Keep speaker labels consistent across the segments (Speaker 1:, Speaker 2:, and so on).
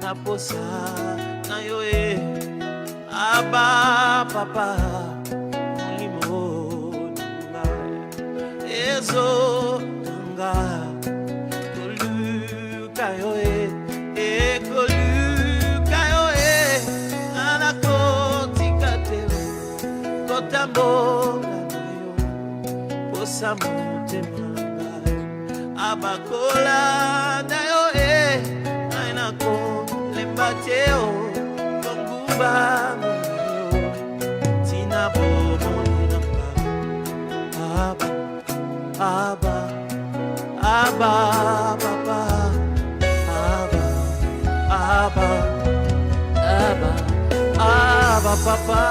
Speaker 1: naposa na yo Abba papa molimo nanga ezo nanga koluka yo koluka yo anakotika te kotambola na yo posa motema abakola na yo ainako lembateo konguba tina bobo nanga Abba papa Abba papa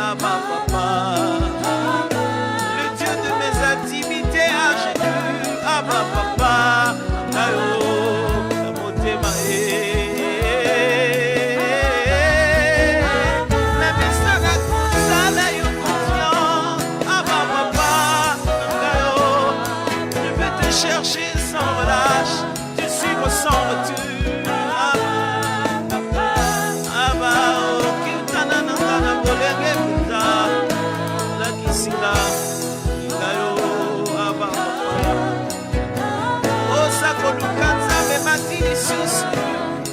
Speaker 1: Papa, le Dieu de mes activités à genoux, Abba papa, chercher sans relâche, te suivre sans retour. Abba, oh, Kiltana Nangana Bolege Buddha, la Kisila, Gayo, Abba, oh, Sakolukanza, Bematini Susu,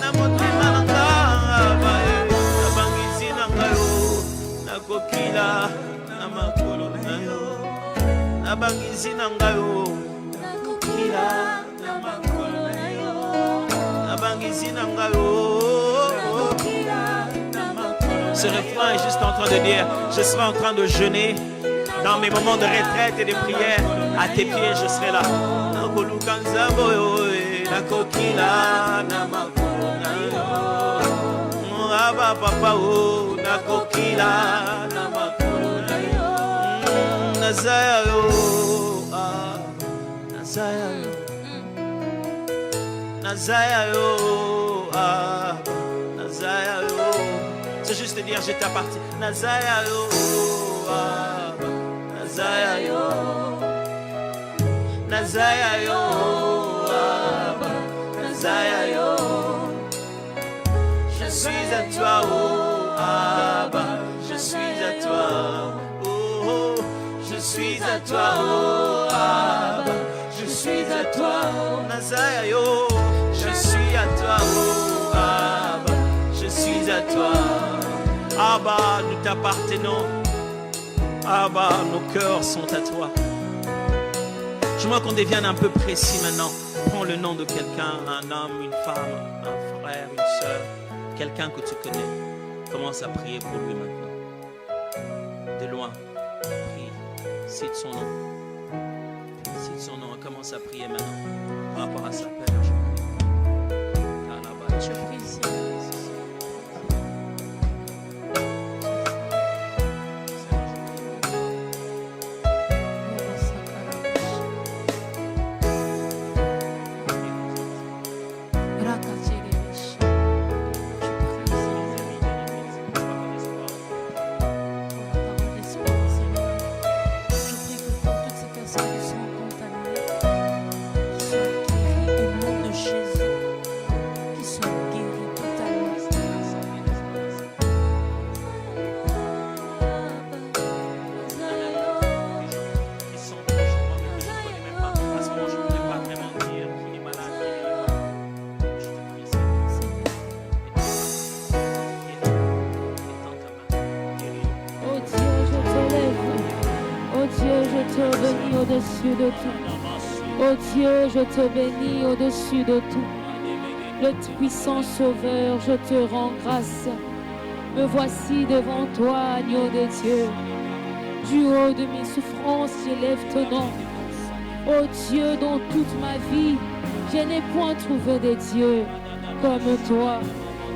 Speaker 1: Namote Mananga, Abba, Nabangizi Nangayo, Nakokila, Namakolo Nayo, Nabangizi Nangayo. Ce refrain est juste en train de dire, je serai en train de jeûner dans mes moments de retraite et de prière. À tes pieds, je serai là. C'est juste dire je t'appartiens. Nazayo, Nazayo, Nazayo, Nazayo. Je suis à toi, oh Abba, je suis à toi, oh, je suis à toi, oh Abba. Je suis à toi, Nazayo, je suis à toi, oh Abba, je suis à toi. Abba, nous t'appartenons. Abba, nos cœurs sont à toi. J'aimerais qu'on devienne un peu précis maintenant. Prends le nom de quelqu'un, un homme, une femme, un frère, une soeur, quelqu'un que tu connais. Commence à prier pour lui maintenant. De loin, prie, cite son nom. Son nom, on commence à prier maintenant par rapport à sa peur. Je prie ici.
Speaker 2: Au-dessus de tout. Oh Dieu, je te bénis au-dessus de tout. Le puissant Sauveur, je te rends grâce. Me voici devant toi, agneau de Dieu. Du haut de mes souffrances, j'élève ton nom. Oh Dieu, dans toute ma vie, je n'ai point trouvé de Dieu comme toi.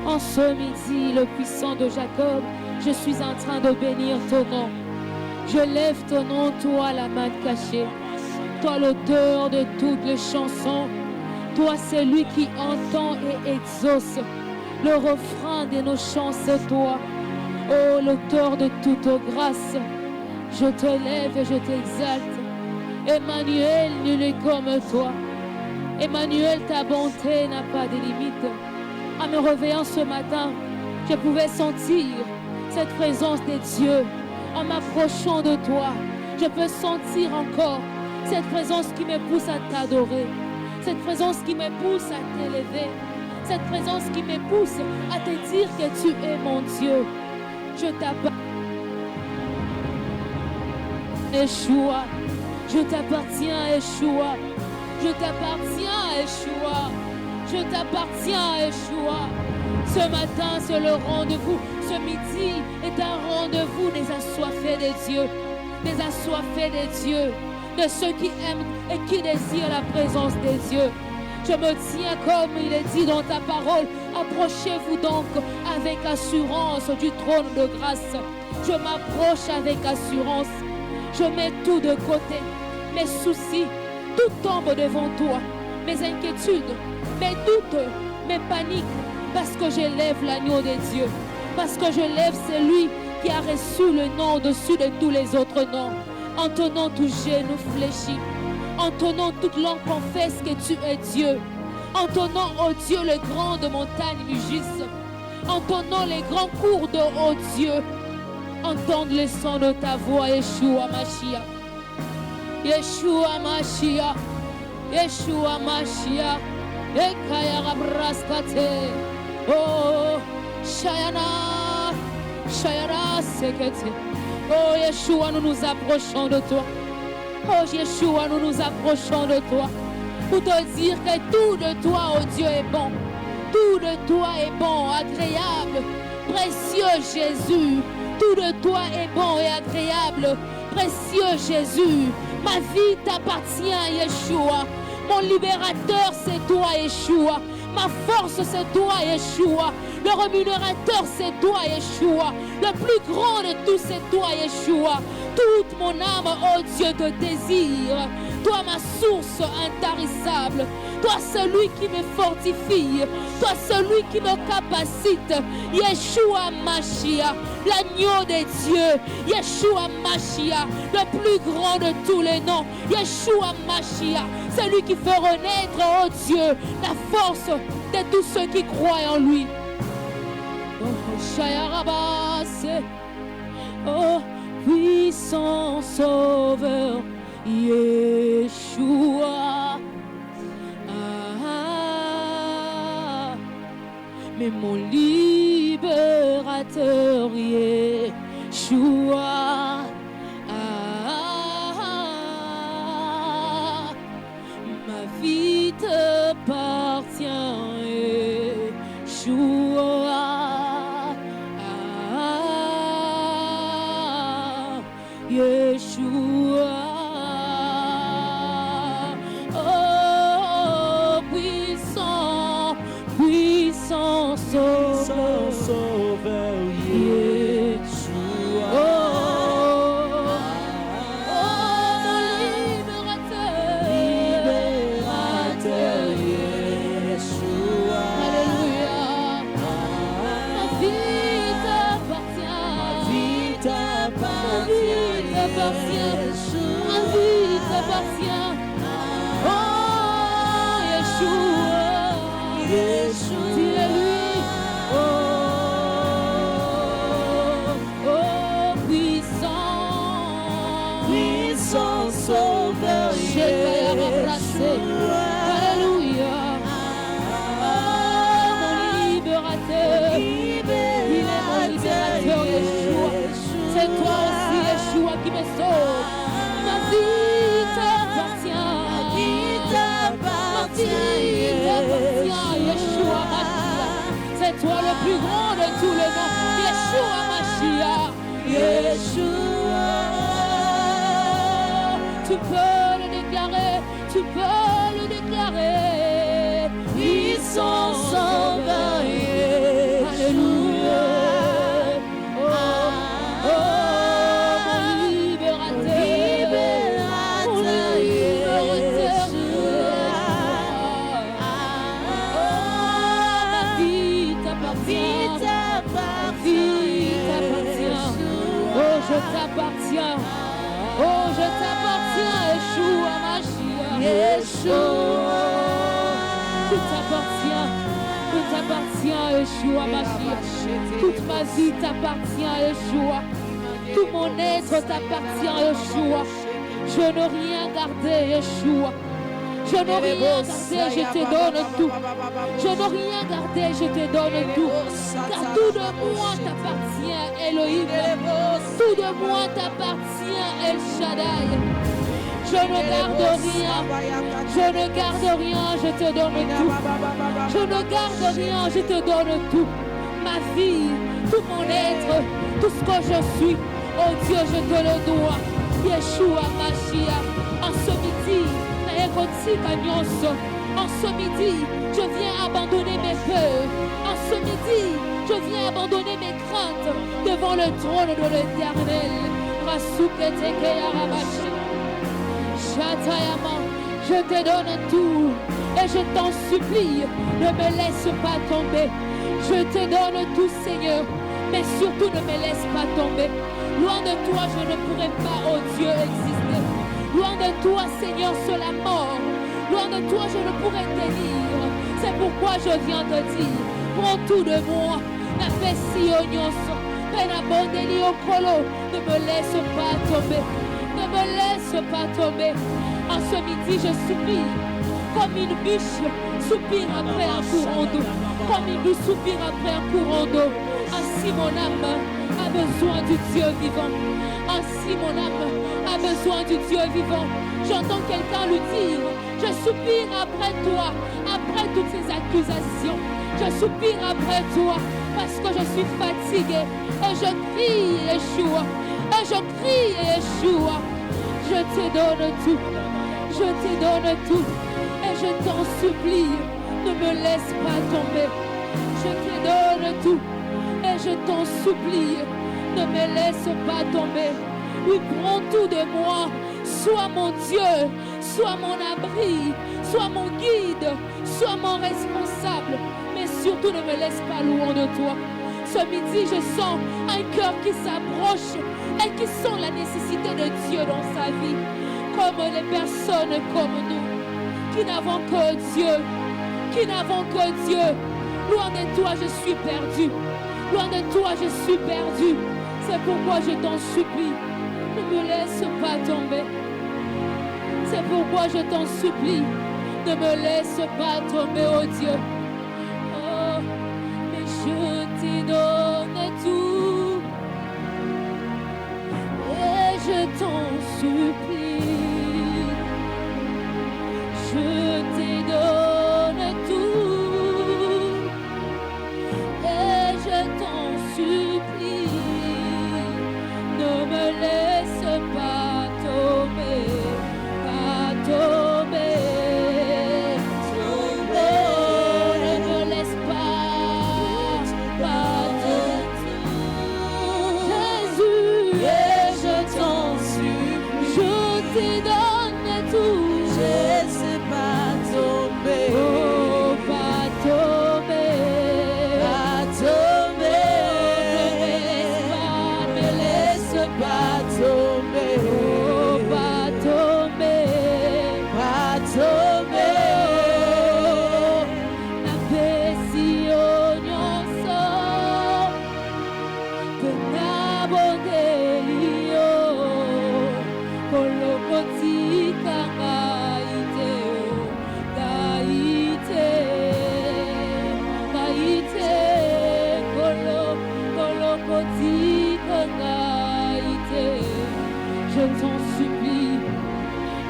Speaker 2: En ce midi, le puissant de Jacob, je suis en train de bénir ton nom. Je lève ton nom, toi la main cachée. Toi l'auteur de toutes les chansons. Toi celui qui entend et exauce. Le refrain de nos chants, c'est toi. Oh, l'auteur de toute grâce. Je te lève et je t'exalte. Emmanuel, nul est comme toi. Emmanuel, ta bonté n'a pas de limite. En me réveillant ce matin, je pouvais sentir cette présence de Dieu. En m'approchant de toi, je peux sentir encore cette présence qui me pousse à t'adorer. Cette présence qui me pousse à t'élever. Cette présence qui me pousse à te dire que tu es mon Dieu. Je t'appartiens. Yeshua, je t'appartiens, Yeshua. Je t'appartiens, Yeshua. Je t'appartiens, Yeshua. Ce matin, c'est le rendez-vous. Ce midi est un rendez-vous des assoiffés de Dieu. Des assoiffés de Dieu. De ceux qui aiment et qui désirent la présence de Dieu. Je me tiens comme il est dit dans ta parole. Approchez-vous donc avec assurance du trône de grâce. Je m'approche avec assurance. Je mets tout de côté. Mes soucis, tout tombe devant toi. Mes inquiétudes, mes doutes, mes paniques. Parce que je lève l'agneau de Dieu. Parce que je lève celui qui a reçu le nom au-dessus de tous les autres noms. En ton nom, tout genou fléchit. En ton nom, toute langue confesse que tu es Dieu. En ton nom, ô Dieu, les grandes montagnes mugissent. En ton nom, les grands cours de ô Dieu entendent le son de ta voix, Yeshua Mashiach. Yeshua Mashiach. Yeshua Mashiach. Ekaya Braskate. Oh, Shayana. Shayana Sekete. Oh, Yeshua, nous nous approchons de toi. Oh, Yeshua, nous nous approchons de toi. Pour te dire que tout de toi, oh Dieu, est bon. Tout de toi est bon, agréable. Précieux Jésus. Tout de toi est bon et agréable. Précieux Jésus. Ma vie t'appartient, Yeshua. Mon libérateur, c'est toi, Yeshua. Ma force, c'est toi, Yeshua. Le rémunérateur, c'est toi, Yeshua. Le plus grand de tous, c'est toi, Yeshua. Toute mon âme, oh Dieu, te désire. Toi, ma source intarissable. Toi, celui qui me fortifie. Toi, celui qui me capacite. Yeshua Mashiach, l'agneau de Dieu. Yeshua Mashiach, le plus grand de tous les noms. Yeshua Mashiach, celui qui fait renaître, oh Dieu, la force de tous ceux qui croient en lui. Oh, Shayarabase. Oh, puissant sauveur, Yeshua. Ah, mais mon libérateur, Yeshua. Ah, ma vie t'appartient, Yeshua. Yeshua, oh puissant, puissant sauveur, Yeshua, oh mon libérateur, Yeshua, alléluia, ma vie t'appartient. Ma vie t'appartient. Oh, Yeshua, Yeshua, tu es lui. Oh, oh, puissant, puissant sauveur, Yeshua. Alléluia. Oh, mon libérateur, il est mon libérateur, Yeshua. C'est toi aussi, Yeshua, qui me sauve. Ma vie t'appartient. Ma vie t'appartient, Yeshua Mashiach. C'est toi le plus grand de tous les noms. Yeshua Mashiach. Yeshua. Tu peux le déclarer. Tu peux le déclarer. Puissant sauveur, Alléluia. Oh, mon je t'appartiens. Oh, je t'appartiens, Yeshua Mashiach. Yeshua. Tout t'appartient, Yeshua Mashiach. Toute ma vie t'appartient, Yeshua. Tout mon être t'appartient, Yeshua. Je n'ai rien gardé, Yeshua. Je n'ai rien gardé, je te donne tout. Je n'ai rien gardé, je te donne tout. Car tout de moi t'appartient, Elohim. Tout de moi t'appartient, El Shaddai. Je ne garde rien, je ne garde rien, je te donne tout. Je ne garde rien, je te donne tout. Ma vie, tout mon être, tout ce que je suis. Oh Dieu, je te le dois. Yeshua Mashiach, en ce midi, en ce midi, je viens abandonner mes peurs. En ce midi, je viens abandonner mes craintes devant le trône de l'Éternel. Je te donne tout et je t'en supplie, ne me laisse pas tomber. Je te donne tout, Seigneur, mais surtout ne me laisse pas tomber. Loin de toi, je ne pourrais pas, oh Dieu, exister. Loin de toi, Seigneur, c'est la mort. Loin de toi, je ne pourrais tenir. C'est pourquoi je viens te dire, prends tout de moi. Ne me laisse pas tomber. Ne me laisse pas tomber. En ce midi, je supplie, comme une biche soupire après un courant d'eau. Comme une biche soupire après un courant d'eau. Ainsi mon âme a besoin du Dieu vivant. Ainsi mon âme a besoin du Dieu vivant. J'entends quelqu'un lui dire, je soupire après toi, après toutes ces accusations. Je soupire après toi parce que je suis fatiguée. Et je crie Yeshua. Et je crie Yeshua. Je te donne tout. Je te donne tout. Et je t'en supplie, ne me laisse pas tomber. Je te donne tout. Et je t'en supplie, ne me laisse pas tomber. Oui, prends tout de moi. Sois mon Dieu, sois mon abri, sois mon guide, sois mon responsable. Mais surtout ne me laisse pas loin de toi. Ce midi, je sens un cœur qui s'approche et qui sent la nécessité de Dieu dans sa vie. Comme les personnes comme nous, qui n'avons que Dieu, qui n'avons que Dieu. Loin de toi, je suis perdu. Loin de toi, je suis perdu. C'est pourquoi je t'en supplie, ne me laisse pas tomber. C'est pourquoi je t'en supplie, ne me laisse pas tomber, oh Dieu. Oh, mais je te donne tout. Et je t'en supplie, je te donne tout. Et je t'en supplie, ne me laisse pas tomber, pas tomber, tomber. Ne me laisse pas tomber. Jésus, et je t'en supplie, je te donne tout. Je sais pas tomber, oh, pas tomber, pas tomber. Ne me laisse pas tomber, oh, pas tomber, pas tomber. La paix si oignon sort, que n'abondé kolokoti kangaite, gaite, gaite, kolokoti kangaite. Je t'en supplie,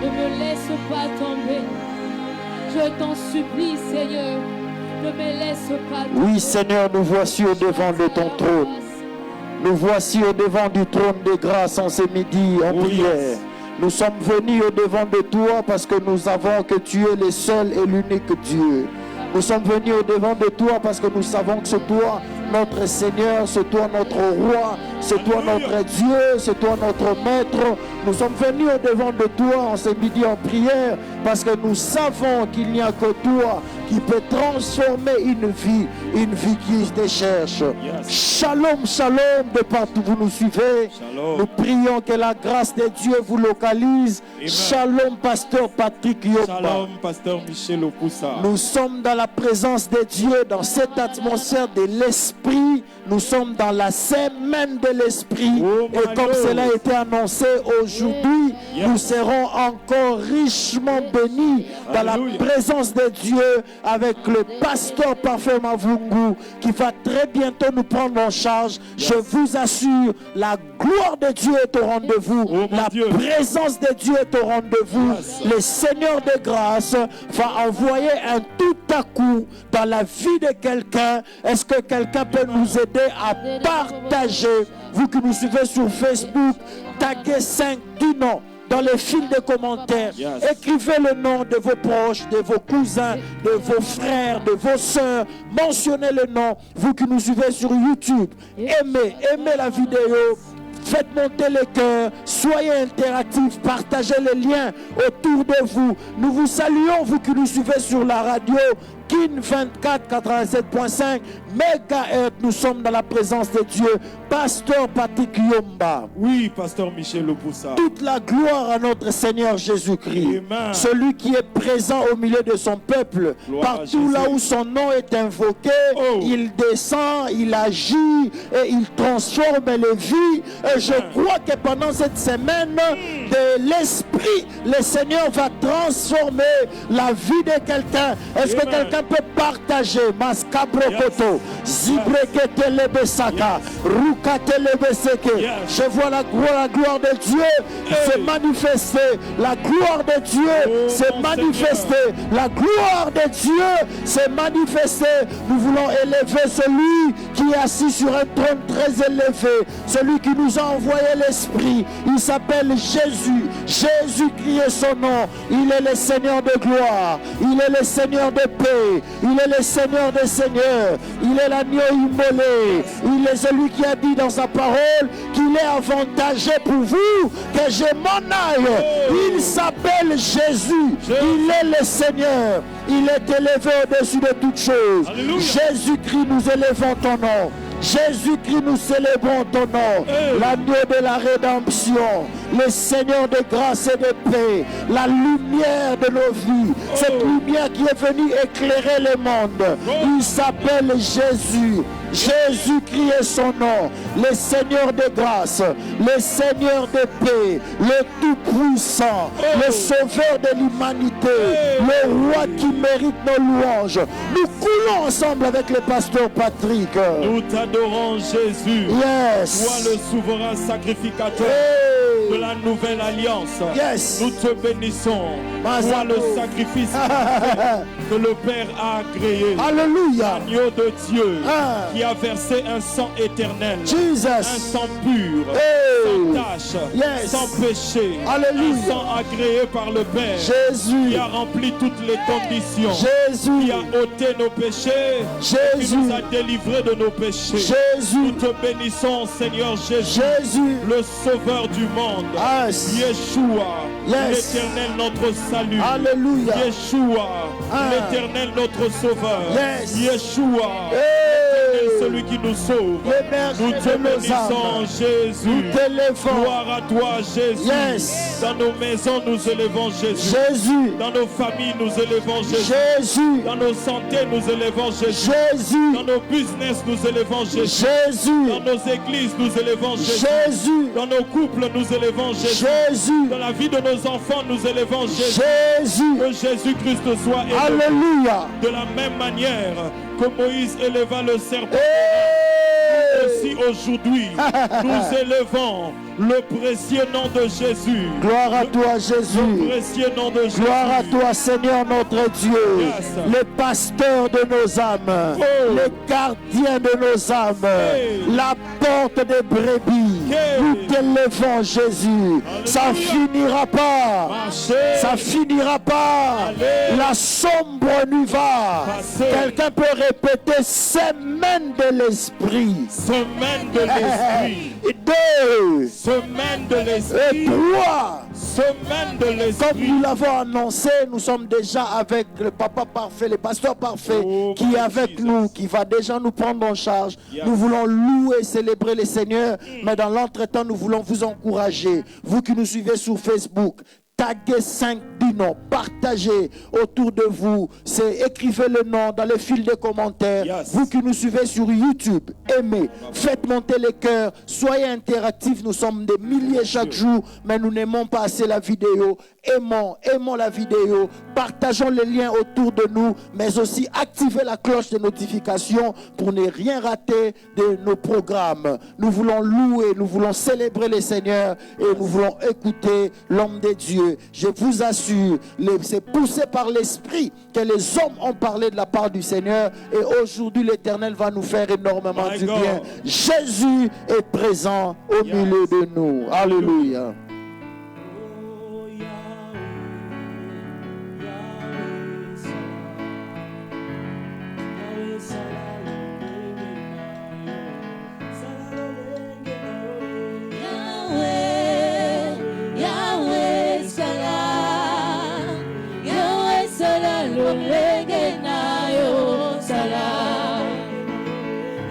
Speaker 2: ne me laisse pas tomber. Je t'en supplie, Seigneur, ne me laisse pas tomber.
Speaker 3: Oui, Seigneur, nous voici au devant de ton trône. Nous voici au devant du trône de grâce en ce midi en prière. Nous sommes venus au devant de toi parce que nous savons que tu es le seul et l'unique Dieu. Nous sommes venus au devant de toi parce que nous savons que c'est toi notre Seigneur, c'est toi notre Roi, c'est toi notre Dieu, c'est toi notre Maître. Nous sommes venus au devant de toi en ce midi en prière parce que nous savons qu'il n'y a que toi qui peut transformer une vie qui te cherche. Shalom, shalom, de partout où vous nous suivez.
Speaker 4: Shalom.
Speaker 3: Nous prions que la grâce de Dieu vous localise.
Speaker 4: Amen.
Speaker 3: Shalom, pasteur Patrick Yomba.
Speaker 4: Shalom, pasteur Michel Opoussa.
Speaker 3: Nous sommes dans la présence de Dieu, dans cette atmosphère de l'Esprit. Nous sommes dans la semaine de l'Esprit.
Speaker 4: Oh,
Speaker 3: Et comme
Speaker 4: Lord.
Speaker 3: cela a été annoncé aujourd'hui,
Speaker 4: Yes.
Speaker 3: nous serons encore richement bénis dans la
Speaker 4: Alléluia.
Speaker 3: présence de Dieu avec le pasteur Parfait Mavungu qui va très bientôt nous prendre en charge. Je vous assure, la gloire de Dieu est au rendez-vous.
Speaker 4: Oh, mon
Speaker 3: La
Speaker 4: Dieu.
Speaker 3: présence de Dieu est au rendez-vous.
Speaker 4: Yes.
Speaker 3: Le Seigneur de grâce va envoyer un tout à coup dans la vie de quelqu'un. Est-ce que quelqu'un peut nous aider à partager? Vous qui nous suivez sur Facebook, taguez 5 du nom dans les fils de commentaires.
Speaker 4: Yes.
Speaker 3: Écrivez le nom de vos proches, de vos cousins, de vos frères, de vos sœurs. Mentionnez le nom. Vous qui nous suivez sur YouTube, aimez la vidéo. Faites monter les cœurs, soyez interactifs, partagez les liens autour de vous. Nous vous saluons, vous qui nous suivez sur la radio Kin 24 87.5 MHz. Nous sommes dans la présence de Dieu. Pasteur Patrick Yomba.
Speaker 4: Oui, pasteur Michel Opoussa.
Speaker 3: Toute la gloire à notre Seigneur Jésus-Christ,
Speaker 4: Amen.
Speaker 3: celui qui est présent au milieu de son peuple.
Speaker 4: Gloire à
Speaker 3: Partout
Speaker 4: Jésus.
Speaker 3: là où son nom est invoqué,
Speaker 4: Oh.
Speaker 3: il descend, il agit et il transforme les vies. Et je crois que pendant cette semaine de l'Esprit, le Seigneur va transformer la vie de quelqu'un. Est-ce que
Speaker 4: Amen.
Speaker 3: quelqu'un peut partager? Maskabrokoto, Zibreketelebesaka, Rukatelebeseke.
Speaker 4: Yes.
Speaker 3: Je vois la gloire de Dieu se manifester. La gloire de Dieu
Speaker 4: Oh,
Speaker 3: se
Speaker 4: mon
Speaker 3: manifester. La gloire de Dieu se manifester. Nous voulons élever celui qui est assis sur un trône très élevé. Celui qui nous a envoyé l'Esprit. Il s'appelle Jésus. Jésus-Christ est son nom. Il est le Seigneur de gloire. Il est le Seigneur de paix. Il est le Seigneur des seigneurs. Il est l'agneau immolé. Il est celui qui a dit dans sa parole qu'il est avantagé pour vous que je m'en aille. Il s'appelle Jésus. Il est le Seigneur. Il est élevé au-dessus de toutes choses.
Speaker 4: Alléluia.
Speaker 3: Jésus-Christ, nous élevons ton nom. Jésus-Christ, nous célébrons ton nom. L'agneau de la rédemption, le Seigneur de grâce et de paix, la lumière de nos vies, cette lumière qui est venue éclairer le monde. Il s'appelle Jésus. Jésus-Christ est son nom, le Seigneur de grâce, le Seigneur de paix, le Tout-Puissant, le Sauveur de l'humanité, le Roi qui mérite nos louanges. Nous coulons ensemble avec le pasteur Patrick.
Speaker 4: Nous t'adorons, Jésus.
Speaker 3: Yes.
Speaker 4: Toi, le souverain sacrificateur
Speaker 3: Hey.
Speaker 4: de la nouvelle alliance.
Speaker 3: Yes.
Speaker 4: Nous te bénissons.
Speaker 3: Mazako.
Speaker 4: Toi, le sacrifice que le Père a agréé.
Speaker 3: Alléluia.
Speaker 4: Agneau de Dieu
Speaker 3: Ah.
Speaker 4: qui a versé un sang éternel. Un
Speaker 3: Jesus.
Speaker 4: sang pur,
Speaker 3: Hey.
Speaker 4: sans tache,
Speaker 3: Yes.
Speaker 4: sans péché.
Speaker 3: Alléluia.
Speaker 4: Un sang agréé par le Père.
Speaker 3: Jésus.
Speaker 4: Qui a rempli toutes les conditions.
Speaker 3: Jésus.
Speaker 4: Qui a ôté nos péchés. Qui
Speaker 3: Jésus.
Speaker 4: nous a délivrés de nos péchés. Nous
Speaker 3: Jésus.
Speaker 4: te bénissons, Seigneur Jésus,
Speaker 3: Jésus.
Speaker 4: le Sauveur du monde.
Speaker 3: Yes.
Speaker 4: Yeshua,
Speaker 3: Yes.
Speaker 4: l'Éternel notre salut.
Speaker 3: Alléluia.
Speaker 4: Yeshua,
Speaker 3: Ah.
Speaker 4: l'Éternel notre Sauveur.
Speaker 3: Yes.
Speaker 4: Yeshua,
Speaker 3: Hey.
Speaker 4: celui qui nous sauve.
Speaker 3: Le berger
Speaker 4: Nous te
Speaker 3: de nos
Speaker 4: bénissons,
Speaker 3: âmes.
Speaker 4: Jésus.
Speaker 3: Nous t'élevons.
Speaker 4: Gloire à toi, Jésus.
Speaker 3: Yes.
Speaker 4: Dans nos maisons, nous élevons Jésus.
Speaker 3: Jésus.
Speaker 4: Dans nos familles, nous élevons Jésus.
Speaker 3: Jésus.
Speaker 4: Dans nos santé, nous élevons Jésus.
Speaker 3: Jésus.
Speaker 4: Dans nos business, nous élevons Jésus.
Speaker 3: Jésus.
Speaker 4: Dans nos églises, nous élevons Jésus.
Speaker 3: Jésus.
Speaker 4: Dans nos couples, nous élevons Jésus.
Speaker 3: Jésus.
Speaker 4: Dans la vie de nos enfants, nous élevons Jésus.
Speaker 3: Jésus.
Speaker 4: Que Jésus-Christ soit élevé.
Speaker 3: Alléluia.
Speaker 4: De la même manière que Moïse éleva le serpent.
Speaker 3: Hey.
Speaker 4: Aussi aujourd'hui, nous élevons le précieux nom de Jésus.
Speaker 3: Gloire à toi,
Speaker 4: Le
Speaker 3: Jésus.
Speaker 4: précieux nom de Jésus.
Speaker 3: Gloire à toi, Seigneur notre Dieu,
Speaker 4: Yes.
Speaker 3: le pasteur de nos âmes,
Speaker 4: Oh.
Speaker 3: le gardien de nos âmes,
Speaker 4: Hey.
Speaker 3: la porte des brebis.
Speaker 4: Hey.
Speaker 3: Nous t'élevons, Jésus. Ça finira pas.
Speaker 4: Marchez.
Speaker 3: Ça finira pas.
Speaker 4: Allez.
Speaker 3: La sombre nuit va.
Speaker 4: Passez.
Speaker 3: Quelqu'un peut répéter semaine de l'esprit.
Speaker 4: Semaine Semaine de l'esprit.
Speaker 3: 2.
Speaker 4: Semaine de
Speaker 3: Et
Speaker 4: l'esprit.
Speaker 3: 3.
Speaker 4: Semaine de
Speaker 3: Comme
Speaker 4: l'esprit.
Speaker 3: nous l'avons annoncé, nous sommes déjà avec le papa parfait, le pasteur parfait,
Speaker 4: Oh,
Speaker 3: qui est
Speaker 4: my
Speaker 3: avec
Speaker 4: Jesus.
Speaker 3: nous, qui va déjà nous prendre en charge.
Speaker 4: Yes.
Speaker 3: Nous voulons louer, célébrer le Seigneur, mais dans l'entretemps, nous voulons vous encourager. Vous qui nous suivez sur Facebook, taguez 5 du nom, partagez autour de vous, écrivez le nom dans le fil des commentaires.
Speaker 4: Yes.
Speaker 3: Vous qui nous suivez sur YouTube, aimez, faites monter les cœurs, soyez interactifs. Nous sommes des milliers chaque jour, mais nous n'aimons pas assez la vidéo. Aimons la vidéo, partageons les liens autour de nous, mais aussi activez la cloche de notification pour ne rien rater de nos programmes. Nous voulons louer, nous voulons célébrer le Seigneur et nous voulons écouter l'homme de Dieu. Je vous assure, c'est poussé par l'Esprit que les hommes ont parlé de la part du Seigneur, et aujourd'hui l'Éternel va nous faire énormément
Speaker 4: My
Speaker 3: du
Speaker 4: God.
Speaker 3: bien. Jésus est présent au
Speaker 4: Yes.
Speaker 3: milieu de nous. Alléluia.
Speaker 2: Yahweh salam, Yahweh salam, lolenge na yo salam.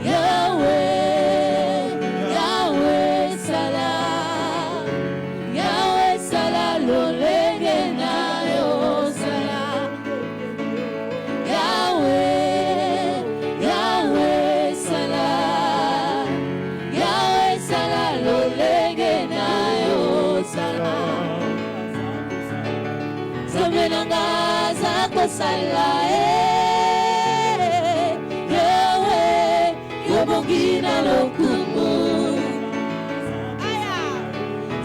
Speaker 2: Yahweh, Yahweh salam, Yahweh salam, lolenge na yo salam. Yahweh, Yahweh salam, Yahweh salam, lolenge na yo salam. Zamenanga zako sala Yahweh, yobongina lokumu.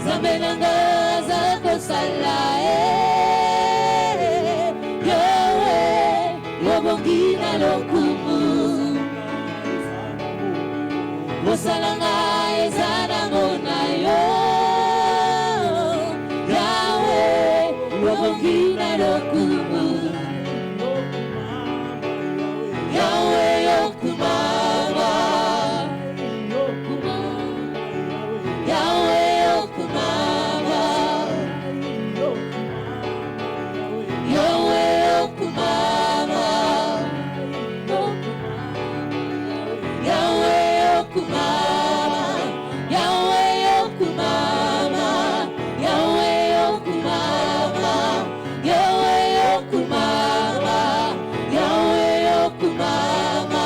Speaker 2: Zamenanga zako sala Yahweh, yobongina lokumu. Mosalanga ezana mona yo Yahweh, yobongina lokumu. Yahweh yokumama, Yahweh yokumama, Yahweh yokumama, Yahweh yokumama, Yahweh yokumama, Yahweh yokumama, Yahweh yokumama, Yahweh yokumama,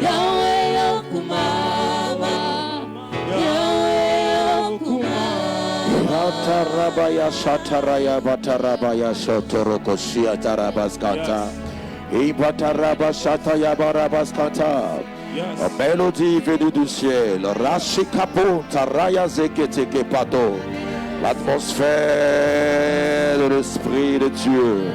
Speaker 2: Yahweh yokumama, Yahweh yokumama.
Speaker 3: Batarabaya shataraya batarabaya shotorokoshia tarabaskata. Ibataraba shataya barabaskata.
Speaker 4: Yes.
Speaker 3: La mélodie venue du ciel. Rashikapo taraya zeketeke pato. L'atmosphère de l'Esprit de Dieu.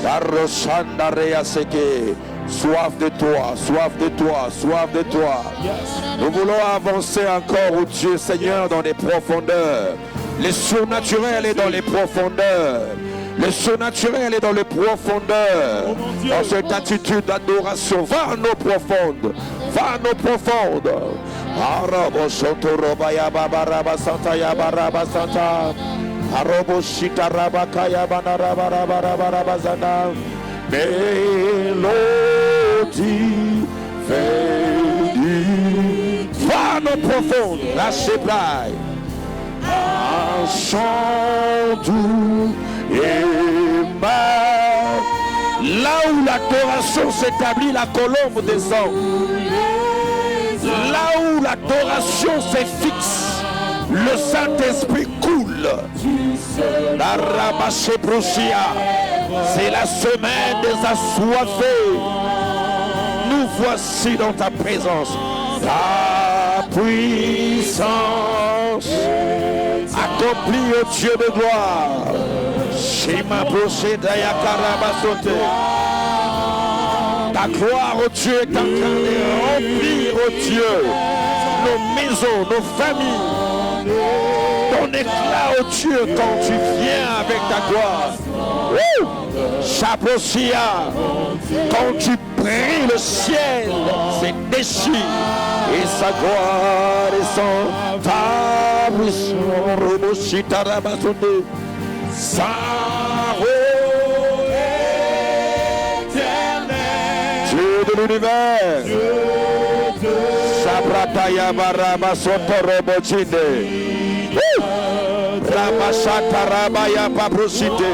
Speaker 3: Daroshandareya seke. Soif de toi, soif de toi, soif de toi.
Speaker 4: Yes.
Speaker 3: Nous voulons avancer encore, oh Dieu Seigneur, dans les profondeurs. Le surnaturel est dans les profondeurs. Le surnaturel est dans les profondeurs.
Speaker 4: Oh mon Dieu.
Speaker 3: Dans cette attitude d'adoration, va à nos profondes. Va à nos profondes. Arabo shotorobaya babaraba santa yabaraba santa. Arobo shitarabakaya banarabaraba zana. Mélodie venue. Va à nos profondes. Lâchez braille. Un chant doux et mal. Là où l'adoration s'établit, la colombe descend. Là où l'adoration se fixe, le Saint-Esprit coule. La rabaché brochia, c'est la semaine des assoiffés. Nous voici dans ta présence. Ta puissance accomplie, au Dieu de gloire. Shema broché dayakarabasote. Ta gloire, oh Dieu, est en train de remplir, oh Dieu, nos maisons, nos familles. Ton éclat, oh Dieu, quand tu viens avec ta gloire. Chaposia. Quand tu pries, le ciel s'est déchiré et sa gloire descend. Ta puissance, sa Dieu de l'univers. Sabrataya baraba sotorobochinde. Rabachatarabaya pabrosite.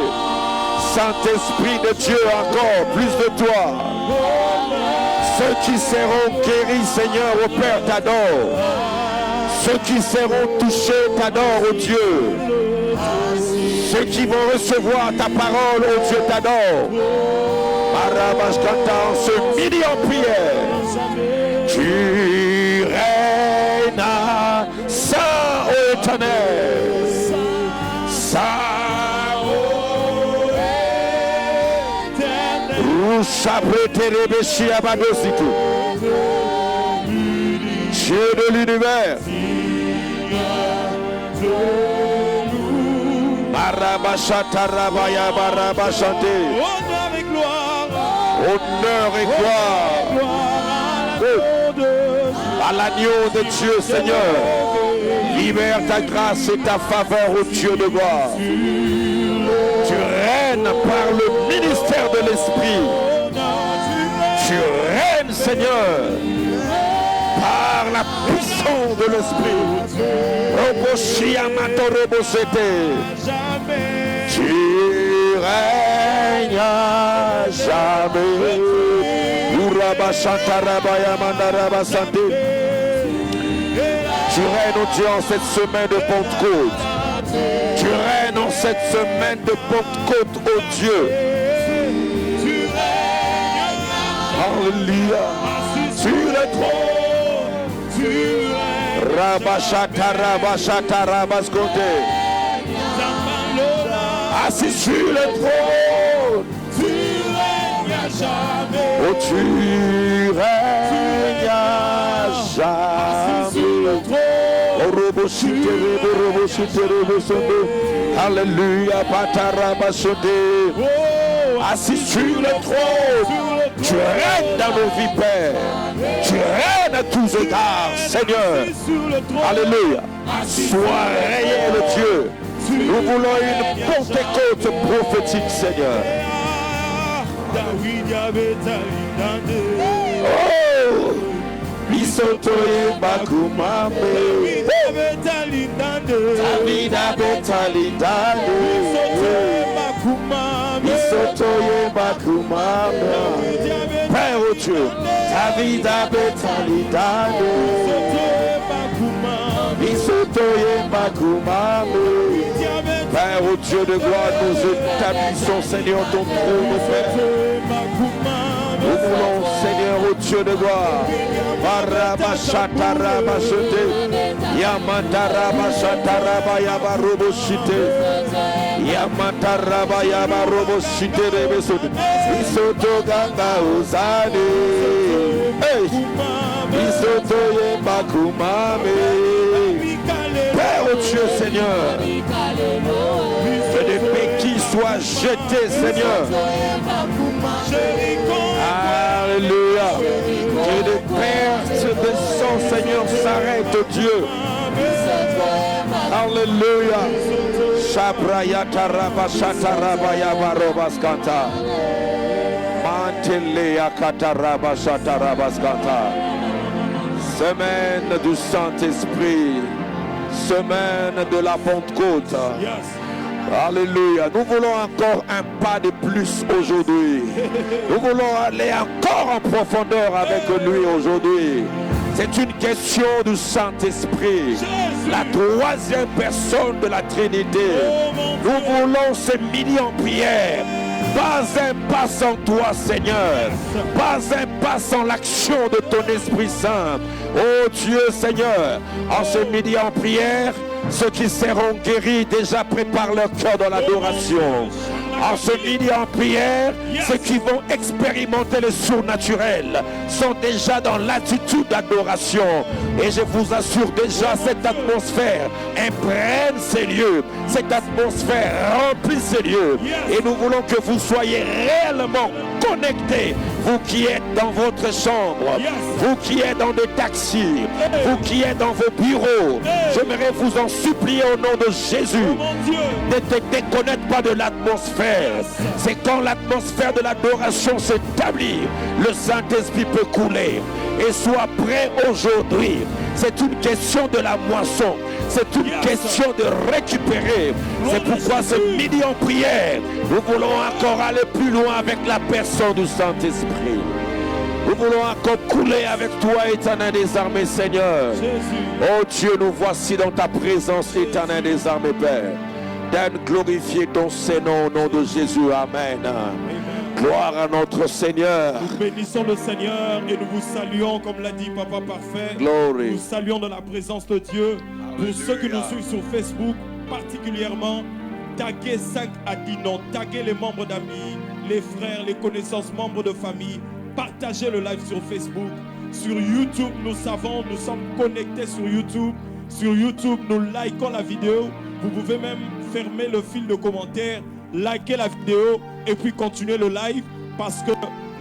Speaker 3: Saint-Esprit de Dieu, encore plus de toi. Ceux qui seront guéris, Seigneur, au Père, t'adorent. Ceux qui seront touchés, t'adorent, au Dieu. Ceux qui vont recevoir ta parole, oh Dieu, t'adorent. En ce midi en prière, tu règnes saint ô éternel, saint ô éternel, Dieu de l'univers, Barabashatarabaya barabashante. Honneur et gloire à l'agneau de Dieu, Seigneur. Libère ta grâce et ta faveur au Dieu de gloire. Tu règnes par le ministère de l'Esprit. Tu règnes, Seigneur, par la puissance de l'Esprit. Tu règnes à jamais. Tu règnes, oh Dieu, en cette semaine de Pentecôte. Tu règnes en cette semaine de Pentecôte, oh Dieu. Alléluia. Sur le trône. Rabashatarabashatarabascote. Assis sur le trône. Oh, tu règnes à jamais. Alléluia, assis sur le trône, tu règnes dans nos vies, Père. Tu règnes à tous égards, Seigneur. Alléluia. Sois réel, Dieu. Nous voulons une Pentecôte prophétique, Seigneur. Oh, Bisotoye Bakumame, Davida Betalidane, Bisotoye Bakumame, Père au Dieu, Davida Betalidane, Bisotoye Bakumame. Père, au Dieu de gloire, nous établissons, Seigneur, ton trône, Père. Nous voulons, Seigneur, au Dieu de gloire. Barabashatarabashete, Yamatarabashatarabayabaroboshite, Yamatarabayabaroboshite rebesode, Isotoganga Ozane, Isotoye Bakumame. Père, au Dieu, Seigneur, que des béquilles soient jetées, Seigneur. Alléluia. Que des pertes de sang, Seigneur, s'arrêtent, Dieu. Alléluia. Shabraya taraba shatarabaya barobaskanta. Mantelea kataraba shatarabaskanta. Semaine du Saint-Esprit. Semaine de la Pentecôte. Alléluia. Nous voulons encore un pas de plus aujourd'hui. Nous voulons aller encore en profondeur avec lui aujourd'hui. C'est une question du Saint-Esprit, la troisième personne de la Trinité. Nous voulons se midi en prière. Pas un pas sans toi, Seigneur. Pas un pas sans l'action de ton Esprit Saint. Oh Dieu, Seigneur, en ce midi en prière, ceux qui seront guéris déjà préparent leur cœur dans l'adoration.
Speaker 5: En ce midi en prière, ceux qui vont expérimenter le surnaturel sont déjà dans l'attitude d'adoration. Et je vous assure déjà, cette atmosphère imprègne ces lieux. Cette atmosphère remplit ces lieux. Et nous voulons que vous soyez réellement connectés. Vous qui êtes dans votre chambre, vous qui êtes dans des taxis, vous qui êtes dans vos bureaux, j'aimerais vous en supplier au nom de Jésus. Ne te déconnecte pas de l'atmosphère. C'est quand l'atmosphère de l'adoration s'établit, le Saint-Esprit peut couler. Et sois prêt aujourd'hui. C'est une question de la moisson. C'est une question de récupérer. C'est pourquoi ce midi en prière, nous voulons encore aller plus loin avec la personne du Saint-Esprit. Nous voulons encore couler avec toi, éternel des armées, Seigneur. Oh Dieu, nous voici dans ta présence, éternel des armées, Père. Donne glorifier ton Saint-Nom au nom de Jésus. Amen. Gloire à notre Seigneur.
Speaker 4: Nous bénissons le Seigneur et nous vous saluons, comme l'a dit Papa Parfait.
Speaker 5: Glory.
Speaker 4: Nous saluons dans la présence de Dieu. Pour ceux qui nous suivent sur Facebook, particulièrement, taguez 5 à 10 noms, taguez les membres d'amis, les frères, les connaissances, membres de famille. Partagez le live sur Facebook. Sur YouTube, nous savons, nous sommes connectés sur YouTube. Sur YouTube, nous likons la vidéo. Vous pouvez même fermer le fil de commentaires, liker la vidéo et puis continuer le live parce que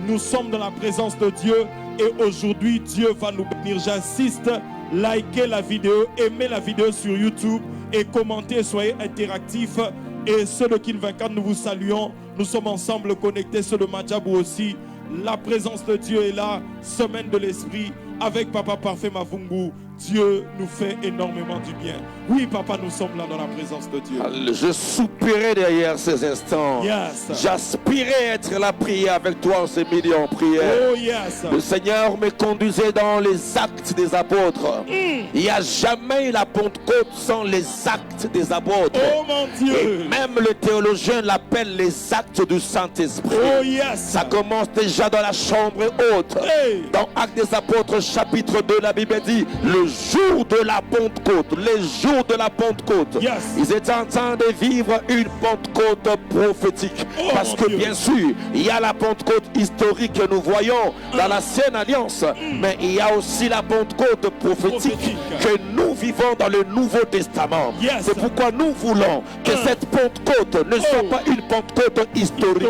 Speaker 4: nous sommes dans la présence de Dieu et aujourd'hui Dieu va nous bénir. J'insiste, likez la vidéo, aimez la vidéo sur YouTube et commentez, soyez interactifs. Et ceux de Kin 24, nous vous saluons. Nous sommes ensemble connectés, ceux de Madjabou aussi. La présence de Dieu est là, semaine de l'esprit avec Papa Parfait Mavungu. Dieu nous fait énormément du bien. Oui, Papa, nous sommes là dans la présence de Dieu.
Speaker 5: Je soupirais derrière ces instants.
Speaker 4: Yes.
Speaker 5: J'aspirais être là, prier avec toi en ce midi en prière.
Speaker 4: Oh, yes.
Speaker 5: Le Seigneur me conduisait dans les actes des apôtres. Il n'y a jamais eu la Pentecôte sans les actes des apôtres.
Speaker 4: Oh, mon Dieu.
Speaker 5: Et même le théologien l'appelle les actes du Saint-Esprit.
Speaker 4: Oh, yes.
Speaker 5: Ça commence déjà dans la chambre haute.
Speaker 4: Hey.
Speaker 5: Dans Actes des apôtres, chapitre 2, la Bible dit le jour de la Pentecôte, les jours de la Pentecôte,
Speaker 4: Yes.
Speaker 5: ils étaient en train de vivre une Pentecôte prophétique.
Speaker 4: Oh,
Speaker 5: parce que
Speaker 4: Dieu.
Speaker 5: bien sûr, il y a la Pentecôte historique que nous voyons dans l'Ancienne Alliance, mais il y a aussi la Pentecôte prophétique que nous vivons dans le Nouveau Testament.
Speaker 4: Yes.
Speaker 5: C'est pourquoi nous voulons que cette Pentecôte ne soit pas une Pentecôte historique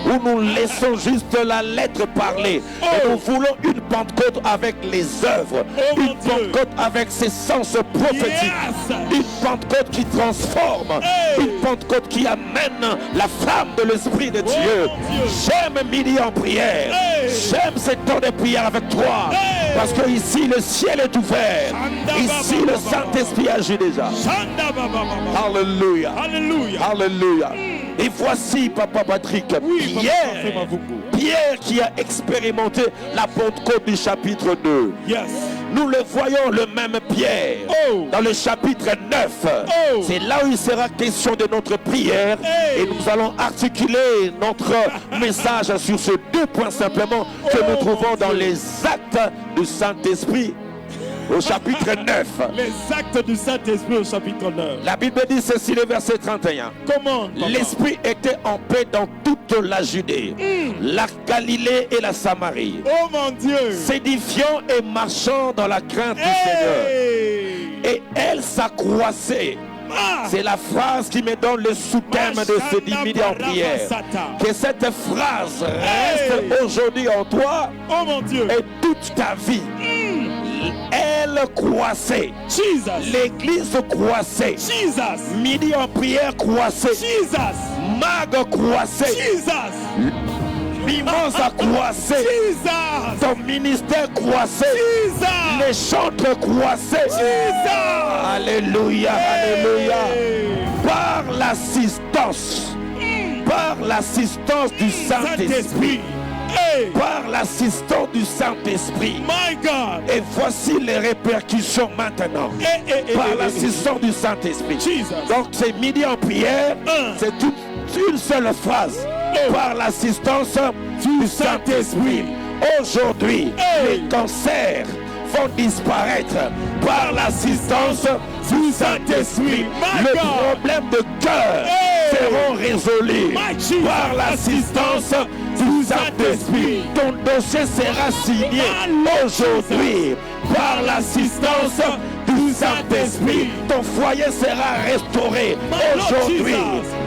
Speaker 5: où nous laissons juste la lettre parler. Mais nous voulons une Pentecôte avec les œuvres,
Speaker 4: Oh,
Speaker 5: une
Speaker 4: mon Dieu.
Speaker 5: Pentecôte avec ses sens prophétiques,
Speaker 4: Yes.
Speaker 5: une Pentecôte qui transforme,
Speaker 4: Hey.
Speaker 5: une Pentecôte qui amène la flamme de l'Esprit de Dieu.
Speaker 4: mon Dieu.
Speaker 5: J'aime midi en prière,
Speaker 4: Hey.
Speaker 5: j'aime ce temps de prière avec toi,
Speaker 4: Hey.
Speaker 5: parce que ici le ciel est ouvert,
Speaker 4: Shanda
Speaker 5: ici
Speaker 4: baba
Speaker 5: le
Speaker 4: baba.
Speaker 5: Saint-Esprit agit déjà.
Speaker 4: Shanda baba baba.
Speaker 5: Alléluia.
Speaker 4: Alléluia.
Speaker 5: Alléluia. Et voici, Papa Patrick,
Speaker 4: Oui, Papa Parfait
Speaker 5: Pierre,
Speaker 4: Mavungu.
Speaker 5: Pierre qui a expérimenté la Pentecôte du chapitre 2.
Speaker 4: Yes.
Speaker 5: Nous le voyons, le même Pierre,
Speaker 4: Oh.
Speaker 5: dans le chapitre 9.
Speaker 4: Oh.
Speaker 5: C'est là où il sera question de notre prière.
Speaker 4: Hey.
Speaker 5: Et nous allons articuler notre message sur ces 2 points simplement que
Speaker 4: Oh,
Speaker 5: nous trouvons
Speaker 4: mon
Speaker 5: dans
Speaker 4: Dieu.
Speaker 5: les actes du Saint-Esprit au chapitre 9.
Speaker 4: Les actes du Saint-Esprit au chapitre 9.
Speaker 5: La Bible dit ceci, le verset 31.
Speaker 4: Comment? Papa?
Speaker 5: L'Esprit était en paix dans toute la Judée, la Galilée et la Samarie,
Speaker 4: Oh mon Dieu.
Speaker 5: s'édifiant et marchant dans la crainte du Seigneur.
Speaker 4: Hey.
Speaker 5: Et elle s'accroissait.
Speaker 4: Ah.
Speaker 5: C'est la phrase qui me donne le sous-thème de ce midi en prière. Que cette phrase reste aujourd'hui en toi
Speaker 4: Oh mon Dieu.
Speaker 5: et toute ta vie. Elle croissait.
Speaker 4: Jesus.
Speaker 5: L'église croissait.
Speaker 4: Jesus.
Speaker 5: Midi en prière croissait.
Speaker 4: Jesus.
Speaker 5: Mag croissait.
Speaker 4: Jesus.
Speaker 5: L'immense a croissé.
Speaker 4: Jesus.
Speaker 5: Ton ministère croissait.
Speaker 4: Jesus.
Speaker 5: Les chantres croissaient.
Speaker 4: Jesus.
Speaker 5: Alléluia, alléluia.
Speaker 4: Hey.
Speaker 5: Par l'assistance du Saint-Esprit.
Speaker 4: Saint-Esprit. Hey.
Speaker 5: Par l'assistance du Saint-Esprit.
Speaker 4: My God.
Speaker 5: Et voici les répercussions maintenant. Par l'assistance du Saint-Esprit.
Speaker 4: Jesus.
Speaker 5: Donc c'est midi en prière. C'est une seule phrase. Par l'assistance du Saint-Esprit. Aujourd'hui, les cancers vont disparaître par l'assistance du Saint-Esprit. Le problème de cœur seront résolus
Speaker 4: My Jesus.
Speaker 5: par l'assistance du Saint-Esprit. Ton dossier sera signé aujourd'hui par l'assistance du Saint-Esprit. Ton foyer sera restauré aujourd'hui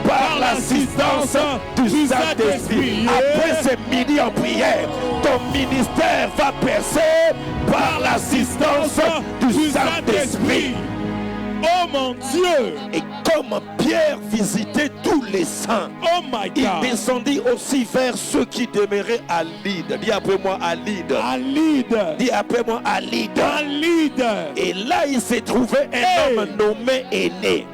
Speaker 5: par l'assistance du Saint-Esprit. Après ce midi en prière, ton ministère va percer par l'assistance du Saint-Esprit.
Speaker 4: Oh mon Dieu.
Speaker 5: Et comme Pierre visitait tous les saints,
Speaker 4: Oh my
Speaker 5: il
Speaker 4: God.
Speaker 5: descendit aussi vers ceux qui demeuraient à Lydde. Dis après moi à Lydde.
Speaker 4: Un leader.
Speaker 5: Dis après moi à Lydde.
Speaker 4: Un leader.
Speaker 5: Et là, il s'est trouvé un
Speaker 4: Hey.
Speaker 5: homme nommé Aîné,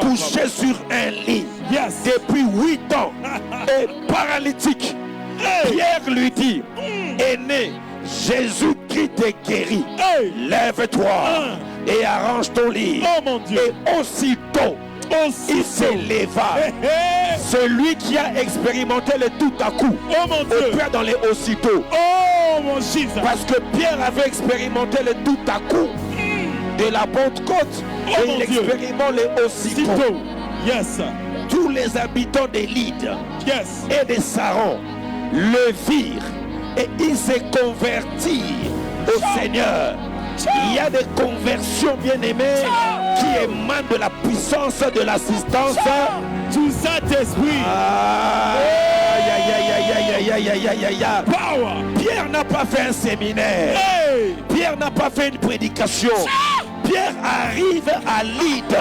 Speaker 5: couché sur un lit
Speaker 4: Yes.
Speaker 5: depuis 8 ans et paralytique.
Speaker 4: Hey.
Speaker 5: Pierre lui dit, Aîné, Jésus-Christ est guéri.
Speaker 4: Hey.
Speaker 5: Lève-toi et arrange ton lit.
Speaker 4: Oh mon Dieu.
Speaker 5: Et aussitôt, il s'éleva.
Speaker 4: Hey, hey.
Speaker 5: Celui qui a expérimenté le tout à coup,
Speaker 4: Oh mon Dieu.
Speaker 5: opère dans les aussitôt.
Speaker 4: Oh mon Jesus.
Speaker 5: Parce que Pierre avait expérimenté le tout à coup de la Pentecôte.
Speaker 4: Oh
Speaker 5: Et
Speaker 4: mon
Speaker 5: il
Speaker 4: Dieu.
Speaker 5: expérimente les aussitôt.
Speaker 4: Sito. Yes.
Speaker 5: Tous les habitants des Lydes
Speaker 4: Yes.
Speaker 5: et des Sarons le virent et ils se convertirent au Seigneur. Il y a des conversions bien-aimées qui émanent de la puissance de l'assistance
Speaker 4: Du Saint-Esprit.
Speaker 5: Aïe, aïe, aïe, aïe, aïe, aïe, aïe, aïe, aïe, aïe.
Speaker 4: Power.
Speaker 5: Pierre n'a pas fait un séminaire.
Speaker 4: Hey.
Speaker 5: Pierre n'a pas fait une prédication. Pierre arrive à Lydde.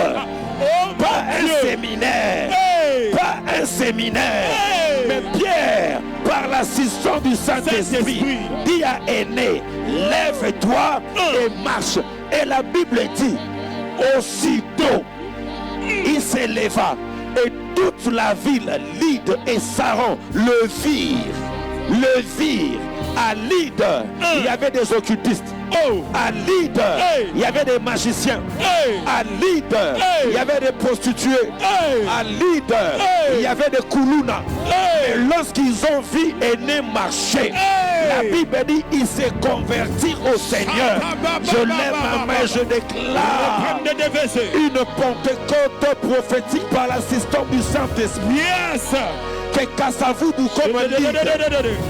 Speaker 4: Oh
Speaker 5: Pas
Speaker 4: mon
Speaker 5: un
Speaker 4: Dieu.
Speaker 5: séminaire.
Speaker 4: Hey.
Speaker 5: Pas un séminaire.
Speaker 4: Hey.
Speaker 5: Mais Pierre, par l'assistance du Saint-Esprit,
Speaker 4: Saint-Esprit.
Speaker 5: dit à Aîné, lève-toi et marche. Et la Bible dit, aussitôt, il s'éleva. Et toute la ville, Lydde et Saron, le virent. À Lydde, il y avait des occultistes.
Speaker 4: Oh.
Speaker 5: À Lydde,
Speaker 4: Hey.
Speaker 5: il y avait des magiciens.
Speaker 4: Hey.
Speaker 5: À Lydde,
Speaker 4: Hey.
Speaker 5: il y avait des prostituées.
Speaker 4: Hey.
Speaker 5: À Lydde,
Speaker 4: Hey.
Speaker 5: il y avait des koulouna.
Speaker 4: Hey.
Speaker 5: Et lorsqu'ils ont vu Aîné marcher,
Speaker 4: Hey.
Speaker 5: la Bible dit ils se convertirent au Seigneur. Je lève ma main, je déclare une Pentecôte prophétique par l'assistance du Saint-Esprit.
Speaker 4: Yes.
Speaker 5: Que Kassavoubou comme un leader.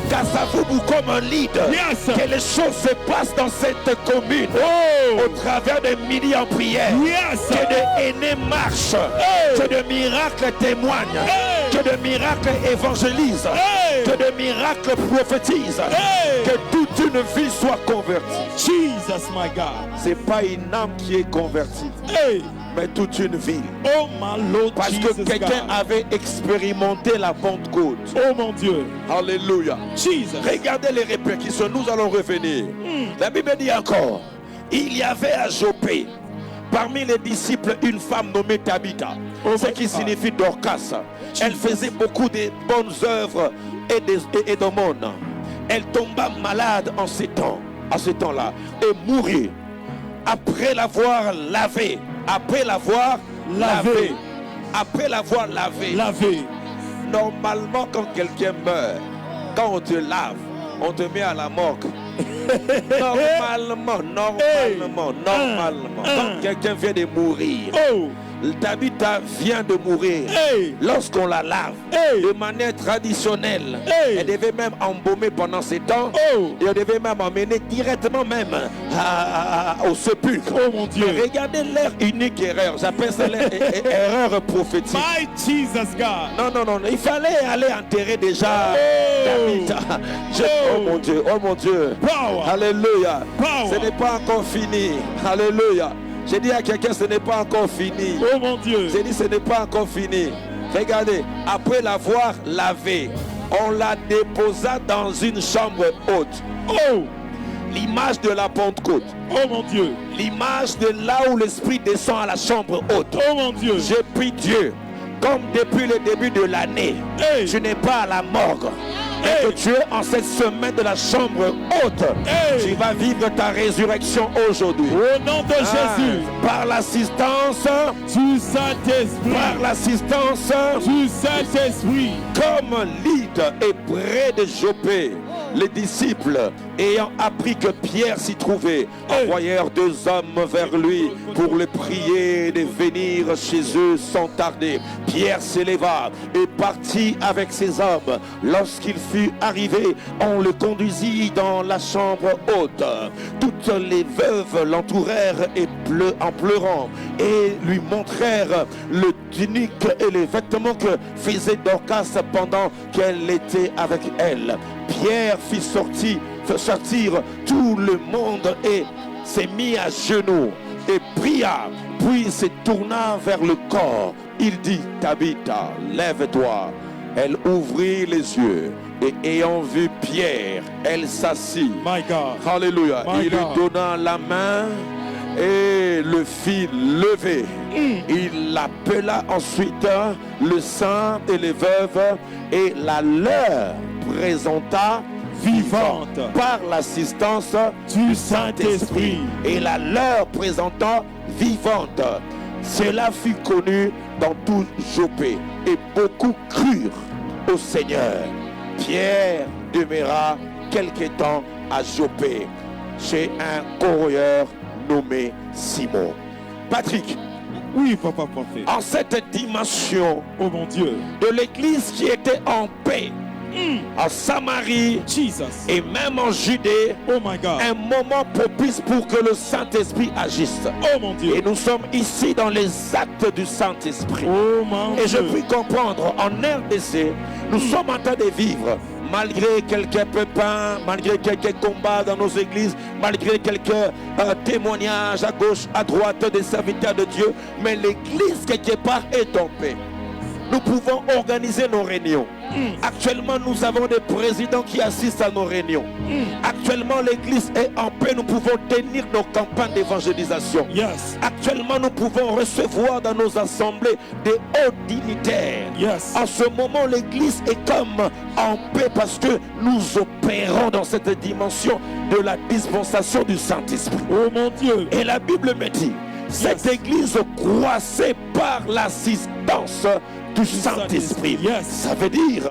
Speaker 5: Kassavoubou comme un leader.
Speaker 4: Yes.
Speaker 5: Que les choses se passent dans cette commune.
Speaker 4: Oh.
Speaker 5: Au travers des midi en prière.
Speaker 4: Yes.
Speaker 5: Que de aînés marchent.
Speaker 4: Hey.
Speaker 5: Que de miracles témoignent.
Speaker 4: Hey.
Speaker 5: Que de miracles évangélisent.
Speaker 4: Hey.
Speaker 5: Que de miracles prophétisent.
Speaker 4: Hey.
Speaker 5: Que toute une vie soit convertie.
Speaker 4: Jesus, my God.
Speaker 5: C'est pas une âme qui est convertie,
Speaker 4: Hey.
Speaker 5: mais toute une ville.
Speaker 4: Oh my Lord
Speaker 5: Parce
Speaker 4: Jesus
Speaker 5: que quelqu'un
Speaker 4: God.
Speaker 5: avait expérimenté la Pentecôte.
Speaker 4: Oh mon Dieu.
Speaker 5: Alléluia.
Speaker 4: Jesus.
Speaker 5: Regardez les répercussions, nous allons revenir. La Bible dit encore, il y avait à Jopé, parmi les disciples, une femme nommée Tabitha, ce qui signifie Dorcas. Elle faisait beaucoup de bonnes œuvres et d'aumônes. Elle tomba malade en ces temps-là, et mourut. Après l'avoir lavé, après l'avoir lavé, après l'avoir lavé.
Speaker 4: Lavé.
Speaker 5: Normalement, quand quelqu'un meurt, quand on te lave, on te met à la morgue. Normalement. Quand quelqu'un vient de mourir,
Speaker 4: Oh.
Speaker 5: Tabitha vient de mourir.
Speaker 4: Hey.
Speaker 5: Lorsqu'on la lave,
Speaker 4: Hey.
Speaker 5: de manière traditionnelle,
Speaker 4: Hey.
Speaker 5: elle devait même embaumer pendant ces temps.
Speaker 4: Oh.
Speaker 5: Et on devait même emmener directement même au sépulcre.
Speaker 4: Oh mon Dieu.
Speaker 5: Mais regardez leur unique erreur. J'appelle ça leur erreur prophétique.
Speaker 4: My Jesus God.
Speaker 5: Non, il fallait aller enterrer déjà Tabitha. Oh mon Dieu.
Speaker 4: Power.
Speaker 5: Alléluia.
Speaker 4: Power.
Speaker 5: Ce n'est pas encore fini. Alléluia. J'ai dit à quelqu'un, ce n'est pas encore fini.
Speaker 4: Oh mon Dieu.
Speaker 5: J'ai dit, ce n'est pas encore fini. Regardez, après l'avoir lavé, on la déposa dans une chambre haute.
Speaker 4: Oh.
Speaker 5: L'image de la Pentecôte.
Speaker 4: Oh mon Dieu.
Speaker 5: L'image de là où l'Esprit descend à la chambre haute.
Speaker 4: Oh mon Dieu.
Speaker 5: J'ai pris Dieu, comme depuis le début de l'année,
Speaker 4: Hey.
Speaker 5: tu n'es pas à la morgue. Et
Speaker 4: Hey.
Speaker 5: que tu es en cette semaine de la chambre haute.
Speaker 4: Hey.
Speaker 5: Tu vas vivre ta résurrection aujourd'hui.
Speaker 4: Au nom de Jésus.
Speaker 5: Par l'assistance,
Speaker 4: Du Saint-Esprit.
Speaker 5: par l'assistance,
Speaker 4: Du Saint-Esprit.
Speaker 5: comme Lydde est près de Jopé, Les disciples, ayant appris que Pierre s'y trouvait, envoyèrent 2 hommes vers lui pour le prier de venir chez eux sans tarder. Pierre s'éleva et partit avec ces hommes. Lorsqu'il fut arrivé, on le conduisit dans la chambre haute. Toutes les veuves l'entourèrent en pleurant et lui montrèrent le tunique et les vêtements que faisait Dorcas pendant qu'elle était avec elle. Pierre fit sortir tout le monde et s'est mis à genoux et pria, puis se tourna vers le corps. Il dit: Tabitha, lève-toi. Elle ouvrit les yeux et ayant vu Pierre, elle s'assit.
Speaker 4: My God.
Speaker 5: Alléluia.
Speaker 4: My
Speaker 5: Il lui
Speaker 4: God.
Speaker 5: donna la main et le fit lever. Il appela ensuite le saint et les veuves et la leur présenta vivante par l'assistance
Speaker 4: Du Saint-Esprit.
Speaker 5: et la leur présentant vivante. Cela fut connu dans tout Joppé et beaucoup crurent au Seigneur. Pierre demeura quelque temps à Joppé chez un corroyeur nommé Simon. Patrick,
Speaker 4: Oui, papa prophète.
Speaker 5: en cette dimension
Speaker 4: Oh mon Dieu.
Speaker 5: de l'église qui était en paix en Samarie
Speaker 4: Jesus.
Speaker 5: et même en Judée,
Speaker 4: Oh my God.
Speaker 5: un moment propice pour que le Saint-Esprit agisse.
Speaker 4: Oh mon Dieu.
Speaker 5: Et nous sommes ici dans les actes du Saint-Esprit.
Speaker 4: Oh mon
Speaker 5: Et je
Speaker 4: Dieu.
Speaker 5: puis comprendre, en RDC, nous sommes en train de vivre, malgré quelques pépins, malgré quelques combats dans nos églises, malgré quelques témoignages à gauche, à droite des serviteurs de Dieu, mais l'église quelque part est en paix. Nous pouvons organiser nos réunions. Actuellement, nous avons des présidents qui assistent à nos réunions. Actuellement, l'église est en paix. Nous pouvons tenir nos campagnes d'évangélisation.
Speaker 4: Yes.
Speaker 5: Actuellement, nous pouvons recevoir dans nos assemblées des hauts dignitaires.
Speaker 4: Yes.
Speaker 5: En ce moment, l'église est comme en paix parce que nous opérons dans cette dimension de la dispensation du Saint-Esprit.
Speaker 4: Oh mon Dieu.
Speaker 5: Et la Bible me dit, cette église croissait par l'assistance du Saint-Esprit.
Speaker 4: Yes.
Speaker 5: Ça veut dire,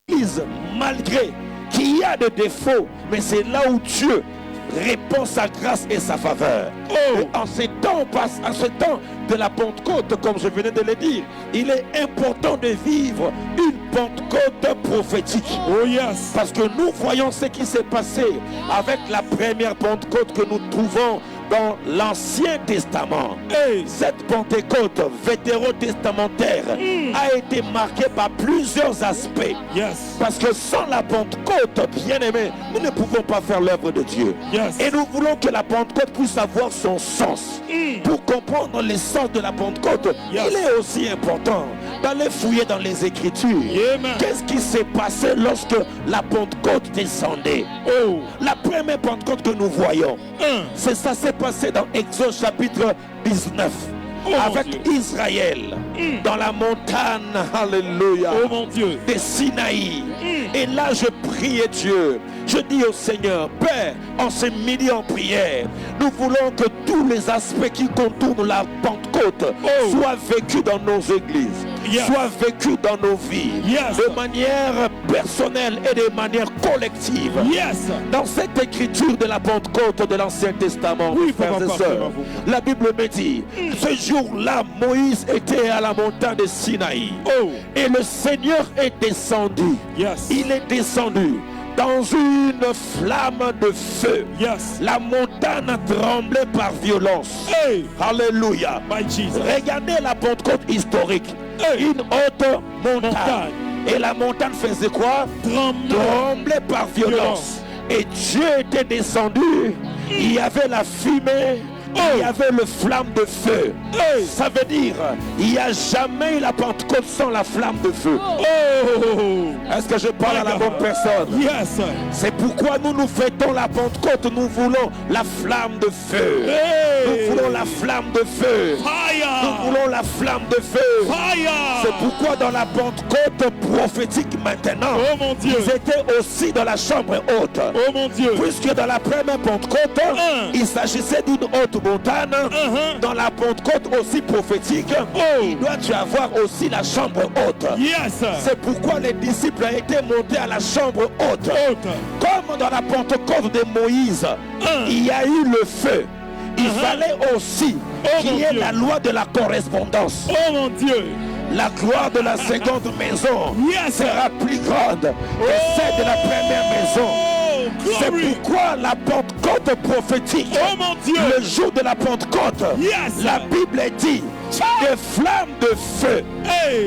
Speaker 5: l'église, malgré qu'il y a des défauts, mais c'est là où Dieu répand sa grâce et sa faveur. Et en ce temps de la Pentecôte, comme je venais de le dire, il est important de vivre une Pentecôte prophétique.
Speaker 4: Oh yes.
Speaker 5: Parce que nous voyons ce qui s'est passé avec la première Pentecôte que nous trouvons dans l'Ancien Testament.
Speaker 4: Hey.
Speaker 5: Cette Pentecôte vétérotestamentaire a été marquée par plusieurs aspects.
Speaker 4: Yes.
Speaker 5: Parce que sans la Pentecôte, bien-aimés, nous ne pouvons pas faire l'œuvre de Dieu.
Speaker 4: Yes.
Speaker 5: Et nous voulons que la Pentecôte puisse avoir son sens. Pour comprendre le sens de la Pentecôte,
Speaker 4: Yes.
Speaker 5: il est aussi important d'aller fouiller dans les Écritures.
Speaker 4: Amen.
Speaker 5: Qu'est-ce qui s'est passé lorsque la Pentecôte descendait?
Speaker 4: Oh.
Speaker 5: La première Pentecôte que nous voyons, c'est ça s'est passé dans Exode chapitre 19.
Speaker 4: Oh, mon
Speaker 5: avec
Speaker 4: Dieu.
Speaker 5: Israël dans la montagne, alléluia,
Speaker 4: Oh mon Dieu.
Speaker 5: de Sinaï. Et là, je priais Dieu. Je dis au Seigneur, Père, en ce midi en prière, nous voulons que tous les aspects qui contournent la Pentecôte soient vécus dans nos églises,
Speaker 4: Yes.
Speaker 5: soient vécus dans nos vies,
Speaker 4: Yes.
Speaker 5: de manière personnelle et de manière collective.
Speaker 4: Yes.
Speaker 5: Dans cette écriture de la Pentecôte de l'Ancien Testament,
Speaker 4: Oui,
Speaker 5: frères
Speaker 4: papa,
Speaker 5: et
Speaker 4: parfait,
Speaker 5: sœurs,
Speaker 4: bravo.
Speaker 5: la Bible me dit, ce jour-là, Moïse était à la montagne de Sinaï.
Speaker 4: Oh.
Speaker 5: Et le Seigneur est descendu.
Speaker 4: Yes.
Speaker 5: Il est descendu dans une flamme de feu.
Speaker 4: Yes.
Speaker 5: La montagne a tremblé par violence.
Speaker 4: Hey.
Speaker 5: Alléluia.
Speaker 4: My Jesus.
Speaker 5: Regardez la Pentecôte historique. Une haute montagne. Et la montagne faisait quoi? Tremblait par violence. Et Dieu était descendu. Il y avait la fumée. Il y avait le flamme de feu. Ça veut dire, il n'y a jamais eu la Pentecôte sans la flamme de feu. Est-ce que je parle à la bonne personne?
Speaker 4: Yes.
Speaker 5: C'est pourquoi nous fêtons la Pentecôte. Nous voulons la flamme de feu. Nous voulons la flamme de feu.
Speaker 4: Fire.
Speaker 5: Nous voulons la flamme de feu.
Speaker 4: Fire.
Speaker 5: C'est pourquoi dans la Pentecôte prophétique maintenant,
Speaker 4: Oh mon Dieu.
Speaker 5: ils étaient aussi dans la chambre haute.
Speaker 4: Oh mon Dieu.
Speaker 5: Puisque dans la première Pentecôte, il s'agissait d'une haute montagne, dans la Pentecôte aussi prophétique, il doit y avoir aussi la chambre haute.
Speaker 4: Yes.
Speaker 5: C'est pourquoi les disciples ont été montés à la chambre haute. Comme dans la Pentecôte de Moïse, il y a eu le feu. Il fallait aussi qu'il y ait la loi de la correspondance.
Speaker 4: Oh mon Dieu.
Speaker 5: La gloire de la seconde maison sera plus grande que celle de la première maison. C'est pourquoi la Pentecôte prophétique, le jour de la Pentecôte, la Bible dit des flammes de feu.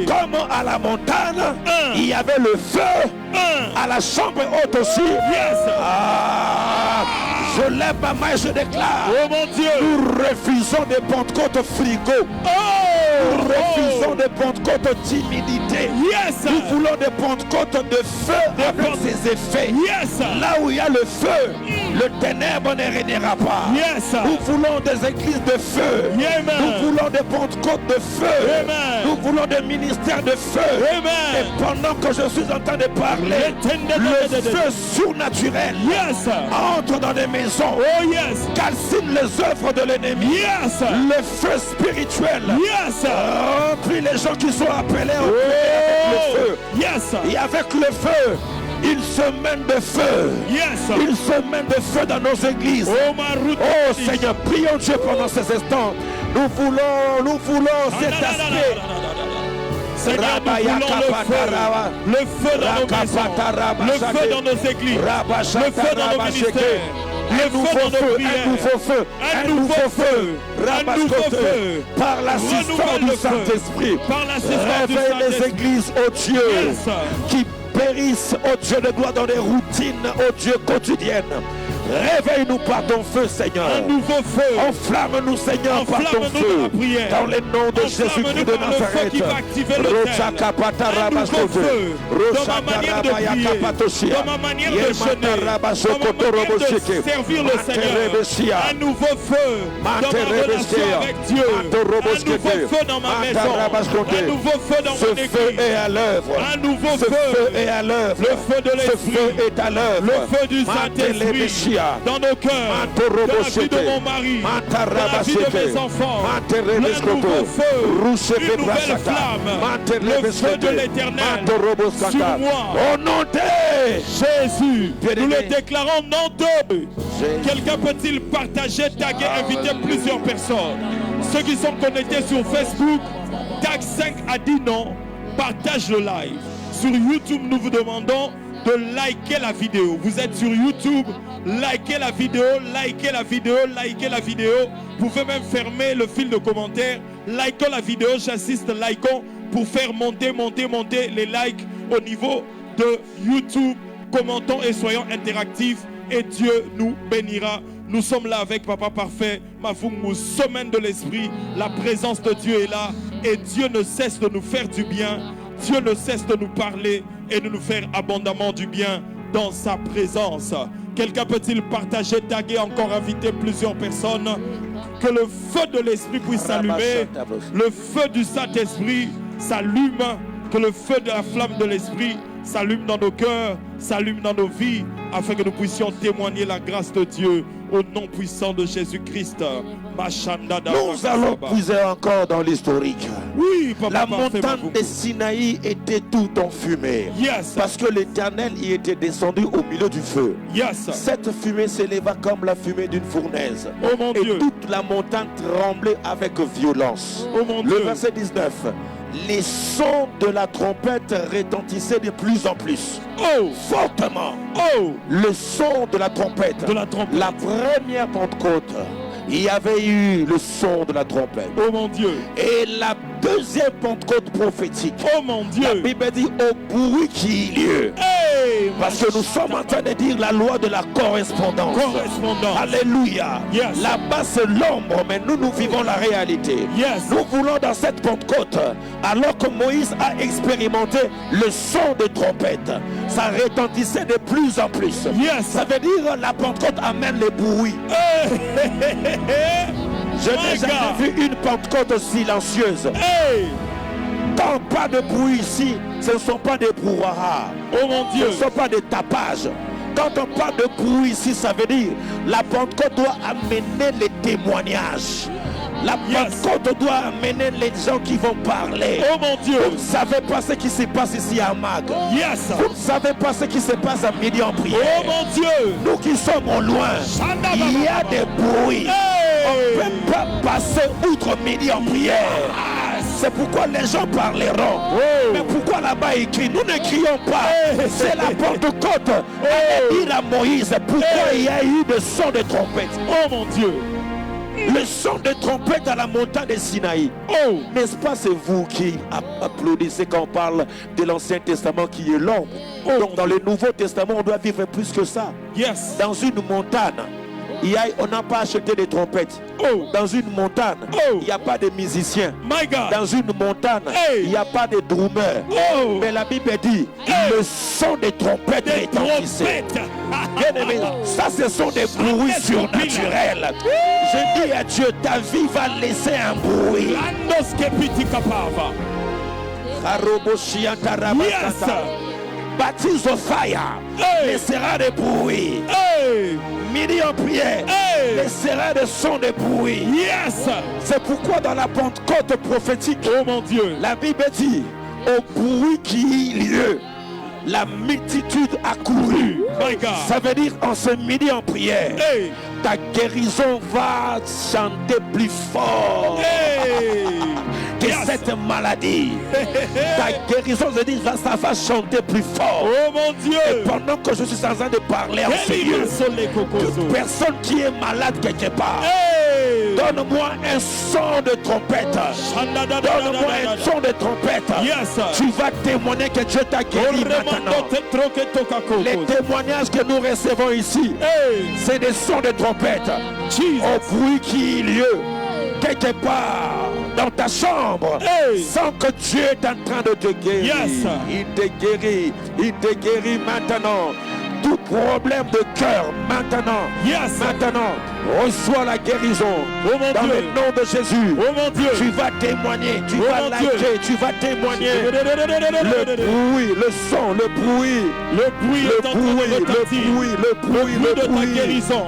Speaker 5: Comme à la montagne, il y avait le feu, à la chambre haute aussi. Je lève ma main et je déclare, nous refusons des Pentecôtes frigo. Nous refusons des Pentecôtes timidité. Nous voulons des Pentecôtes de feu avec ses effets. Là où il y a le feu, le ténèbre ne régnera pas. Nous voulons des églises de feu. Nous voulons des Pentecôtes de feu. Nous voulons des ministères de feu. Et pendant que je suis en train de parler, le feu surnaturel entre dans les maisons, calcine les œuvres de l'ennemi. Le feu spirituel remplit les gens qui sont appelés avec le feu. Et avec le feu, il se mène de feu. Il se mène de feu dans nos églises. Oh Seigneur, prions Dieu pendant ces instants. Nous voulons cet aspect.
Speaker 4: Seigneur, nous voulons le feu dans nos maisons, le feu dans nos églises, le feu dans nos ministères.
Speaker 5: Un nouveau feu, un nouveau feu, par l'assistance du Saint-Esprit. Réveille les églises, oh Dieu, qui périssent, oh Dieu de gloire, dans des routines, oh Dieu, quotidiennes. Réveille-nous par ton feu, Seigneur.
Speaker 4: Un nouveau feu.
Speaker 5: Enflamme-nous, Seigneur, par ton feu. Dans le nom de Jésus-Christ de Nazareth.
Speaker 4: Un nouveau feu. Dans ma manière de prier. Dans ma manière de jeûner. Dans ma manière de servir le Seigneur. Un nouveau feu. Dans ma relation avec Dieu. Un nouveau feu dans ma maison. Un nouveau feu dans mon église.
Speaker 5: Ce feu est à l'œuvre.
Speaker 4: Un nouveau
Speaker 5: feu. Ce feu est à l'œuvre.
Speaker 4: Le feu de l'Esprit.
Speaker 5: Ce feu est à l'œuvre.
Speaker 4: Le feu du Saint-Esprit. Dans nos cœurs, dans la vie de mon mari, dans la vie de mes enfants, un nouveau feu, une nouvelle flamme, le feu de l'Éternel sur moi.
Speaker 5: Au nom de
Speaker 4: Jésus, nous le déclarons nom de. Quelqu'un peut-il partager, taguer, inviter plusieurs personnes? Ceux qui sont connectés sur Facebook, tag 5 à 10 noms, partage le live. Sur YouTube, nous vous demandons de liker la vidéo. Vous êtes sur YouTube, likez la vidéo, likez la vidéo, likez la vidéo. Vous pouvez même fermer le fil de commentaires. Likons la vidéo, j'insiste, likons pour faire monter les likes au niveau de YouTube. Commentons et soyons interactifs et Dieu nous bénira. Nous sommes là avec Papa Parfait, Mafungu, semaine de l'Esprit. La présence de Dieu est là et Dieu ne cesse de nous faire du bien. Dieu ne cesse de nous parler et de nous faire abondamment du bien dans sa présence. Quelqu'un peut-il partager, taguer, encore inviter plusieurs personnes? Que le feu de l'Esprit puisse s'allumer. Le feu du Saint-Esprit s'allume. Que le feu de la flamme de l'Esprit s'allume dans nos cœurs, s'allume dans nos vies, afin que nous puissions témoigner la grâce de Dieu au nom puissant de Jésus-Christ.
Speaker 5: Nous allons puiser encore dans l'historique.
Speaker 4: Oui, Papa,
Speaker 5: la montagne de Sinaï était tout en fumée. Parce que l'Éternel y était descendu au milieu du feu. Cette fumée s'éleva comme la fumée d'une fournaise. Et toute la montagne tremblait avec violence. Le verset 19. Les sons de la trompette retentissaient de plus en plus. Fortement. Le son de la trompette. La première Pentecôte, il y avait eu le son de la trompette.
Speaker 4: Oh mon Dieu.
Speaker 5: Et la deuxième Pentecôte prophétique.
Speaker 4: Oh mon Dieu.
Speaker 5: La Bible dit au bruit qui eut lieu. Parce que nous sommes en train de dire la loi de la correspondance. Alléluia. Là-bas c'est l'ombre, mais nous vivons la réalité. Nous voulons dans cette Pentecôte, alors que Moïse a expérimenté le son de trompette, ça retentissait de plus en plus. Ça veut dire la Pentecôte amène les bruits. Je n'ai jamais vu une Pentecôte silencieuse.
Speaker 4: Hey!
Speaker 5: Quand pas de bruit ici, ce ne sont pas des brouhaha.
Speaker 4: Oh mon Dieu!
Speaker 5: Ce ne sont pas des tapages. Quand on parle de bruit ici, ça veut dire la Pentecôte doit amener les témoignages. La Pentecôte doit amener les gens qui vont parler.
Speaker 4: Oh mon Dieu!
Speaker 5: Vous ne savez pas ce qui se passe ici à Mag.
Speaker 4: Yes!
Speaker 5: Vous ne savez pas ce qui se passe à Midi en prière.
Speaker 4: Oh mon Dieu!
Speaker 5: Nous qui sommes au loin, il y a des bruits.
Speaker 4: Hey!
Speaker 5: On ne peut pas passer outre Midi en prière. C'est pourquoi les gens parleront. Mais pourquoi là-bas écrit? Nous ne crions pas. C'est la Pentecôte. Allez dire à Moïse pourquoi il y a eu des sons de trompette.
Speaker 4: Oh mon Dieu!
Speaker 5: Le son de trompette à la montagne de Sinaï.
Speaker 4: Oh!
Speaker 5: N'est-ce pas, c'est vous qui applaudissez quand on parle de l'Ancien Testament qui est l'ombre. Donc dans le Nouveau Testament, on doit vivre plus que ça.
Speaker 4: Yes!
Speaker 5: Dans une montagne, on n'a pas acheté de trompettes.
Speaker 4: Oh!
Speaker 5: Dans une montagne,
Speaker 4: Oh!
Speaker 5: il n'y a pas de musiciens.
Speaker 4: My God!
Speaker 5: Dans une montagne,
Speaker 4: Hey!
Speaker 5: il n'y a pas de drummers.
Speaker 4: Oh!
Speaker 5: Mais la Bible dit,
Speaker 4: Hey!
Speaker 5: le son des trompettes
Speaker 4: Des
Speaker 5: retentissait.
Speaker 4: trompettes!
Speaker 5: Bien aimé, ça ce sont des bruits surnaturels. Je dis à Dieu, ta vie va laisser un bruit.
Speaker 4: Landos kepiti kapava. Yes!
Speaker 5: Baptise au fire,
Speaker 4: Hey!
Speaker 5: laissera des bruits.
Speaker 4: Hey!
Speaker 5: Midi en prière,
Speaker 4: Hey!
Speaker 5: laissera des sons de bruit.
Speaker 4: Yes!
Speaker 5: C'est pourquoi dans la Pentecôte prophétique,
Speaker 4: Oh mon Dieu!
Speaker 5: la Bible dit, au bruit qui eut lieu, la multitude a couru.
Speaker 4: My God!
Speaker 5: Ça veut dire en ce midi en prière,
Speaker 4: Hey!
Speaker 5: ta guérison va chanter plus fort
Speaker 4: Hey!
Speaker 5: que
Speaker 4: Yes!
Speaker 5: cette maladie. Ta guérison, je dis, ça va chanter plus fort.
Speaker 4: Oh mon
Speaker 5: Et
Speaker 4: Dieu!
Speaker 5: pendant que je suis en train de parler en ce lieu, toute personne qui est malade quelque part,
Speaker 4: Hey!
Speaker 5: donne-moi un son de trompette. Donne-moi un son de trompette.
Speaker 4: Yes!
Speaker 5: Tu vas témoigner que Dieu t'a guéri maintenant. Les témoignages que nous recevons ici,
Speaker 4: Hey!
Speaker 5: c'est des sons de trompette.
Speaker 4: Jesus!
Speaker 5: Au bruit qui eut lieu quelque part dans ta chambre,
Speaker 4: Hey!
Speaker 5: sans que Dieu est en train de te guérir.
Speaker 4: Yes!
Speaker 5: Il te guérit maintenant. Tout problème de cœur maintenant.
Speaker 4: Yes!
Speaker 5: Maintenant, reçois la guérison.
Speaker 4: Oh mon
Speaker 5: Dans
Speaker 4: Dieu!
Speaker 5: le nom de Jésus.
Speaker 4: Oh mon Dieu!
Speaker 5: Tu vas témoigner, tu
Speaker 4: Oh
Speaker 5: vas
Speaker 4: mon
Speaker 5: liker,
Speaker 4: Dieu!
Speaker 5: tu vas témoigner. Le bruit, le son, le bruit.
Speaker 4: Le bruit est en train de retentir.
Speaker 5: Le bruit
Speaker 4: de ta guérison.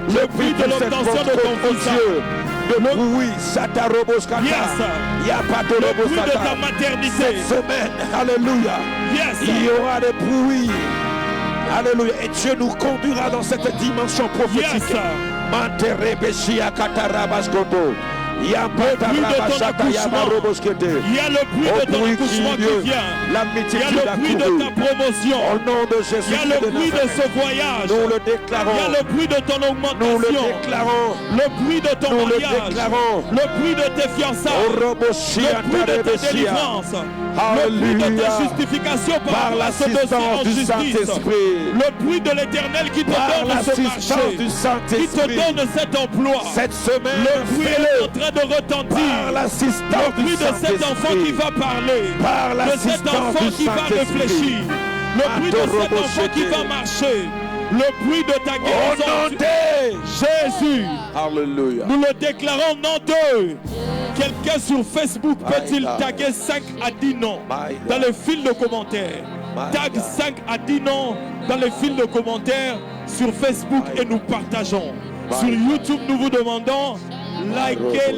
Speaker 4: Le bruit de l'obtention de ton visage.
Speaker 5: Le bruit, Sataroboskata.
Speaker 4: Yes.
Speaker 5: Il n'y a pas de
Speaker 4: Le bruit de ta
Speaker 5: Robosata.
Speaker 4: maternité.
Speaker 5: Cette semaine, alléluia,
Speaker 4: Yes.
Speaker 5: il y aura des bruits. Alléluia. Et Dieu nous conduira dans cette dimension prophétique.
Speaker 4: Yes.
Speaker 5: Manterebeshia katarabaskoto.
Speaker 4: bruit de ton accouchement. Il y a le bruit de ton accouchement qui vient.
Speaker 5: La
Speaker 4: Il y a
Speaker 5: multitude a
Speaker 4: le bruit de
Speaker 5: couru.
Speaker 4: ta promotion.
Speaker 5: Au nom de Jésus.
Speaker 4: Il y a le bruit de ce voyage.
Speaker 5: Nous le
Speaker 4: Il y a
Speaker 5: déclarons.
Speaker 4: le bruit de ton
Speaker 5: Nous le
Speaker 4: augmentation.
Speaker 5: déclarons.
Speaker 4: Le bruit de ton
Speaker 5: Nous le
Speaker 4: mariage.
Speaker 5: déclarons.
Speaker 4: Le bruit de tes fiançailles.
Speaker 5: Oroboshia
Speaker 4: Le bruit de ta
Speaker 5: tarebesia.
Speaker 4: délivrance. Le bruit de
Speaker 5: Alléluia.
Speaker 4: ta justification par
Speaker 5: Par
Speaker 4: rapport à ce dossier
Speaker 5: l'assistance
Speaker 4: en
Speaker 5: du
Speaker 4: justice.
Speaker 5: Saint-Esprit.
Speaker 4: Le bruit de l'éternel qui te
Speaker 5: Par
Speaker 4: donne ce
Speaker 5: l'assistance
Speaker 4: marché.
Speaker 5: du
Speaker 4: Qui te
Speaker 5: Saint-Esprit.
Speaker 4: donne cet emploi.
Speaker 5: Cette semaine,
Speaker 4: Le bruit est
Speaker 5: fais-le.
Speaker 4: en train de retentir.
Speaker 5: Par l'assistance
Speaker 4: Le bruit
Speaker 5: du
Speaker 4: de cet enfant qui
Speaker 5: Saint-Esprit.
Speaker 4: va parler.
Speaker 5: Par
Speaker 4: De cet
Speaker 5: l'assistance
Speaker 4: enfant
Speaker 5: du
Speaker 4: qui va
Speaker 5: Saint-Esprit.
Speaker 4: réfléchir. Le bruit de cet enfant qui va marcher. Le bruit de ta
Speaker 5: Au nom
Speaker 4: guérison.
Speaker 5: de
Speaker 4: Jésus.
Speaker 5: Alléluia.
Speaker 4: Nous le déclarons non d'eux. Quelqu'un sur Facebook
Speaker 5: My
Speaker 4: peut-il
Speaker 5: God.
Speaker 4: taguer 5 à 10 noms
Speaker 5: My
Speaker 4: dans
Speaker 5: God.
Speaker 4: le fil de commentaires?
Speaker 5: My
Speaker 4: Tag
Speaker 5: God.
Speaker 4: 5 à 10 noms dans le fil de commentaires sur Facebook
Speaker 5: My
Speaker 4: et nous partageons.
Speaker 5: My
Speaker 4: Sur
Speaker 5: God.
Speaker 4: YouTube, nous vous demandons likez.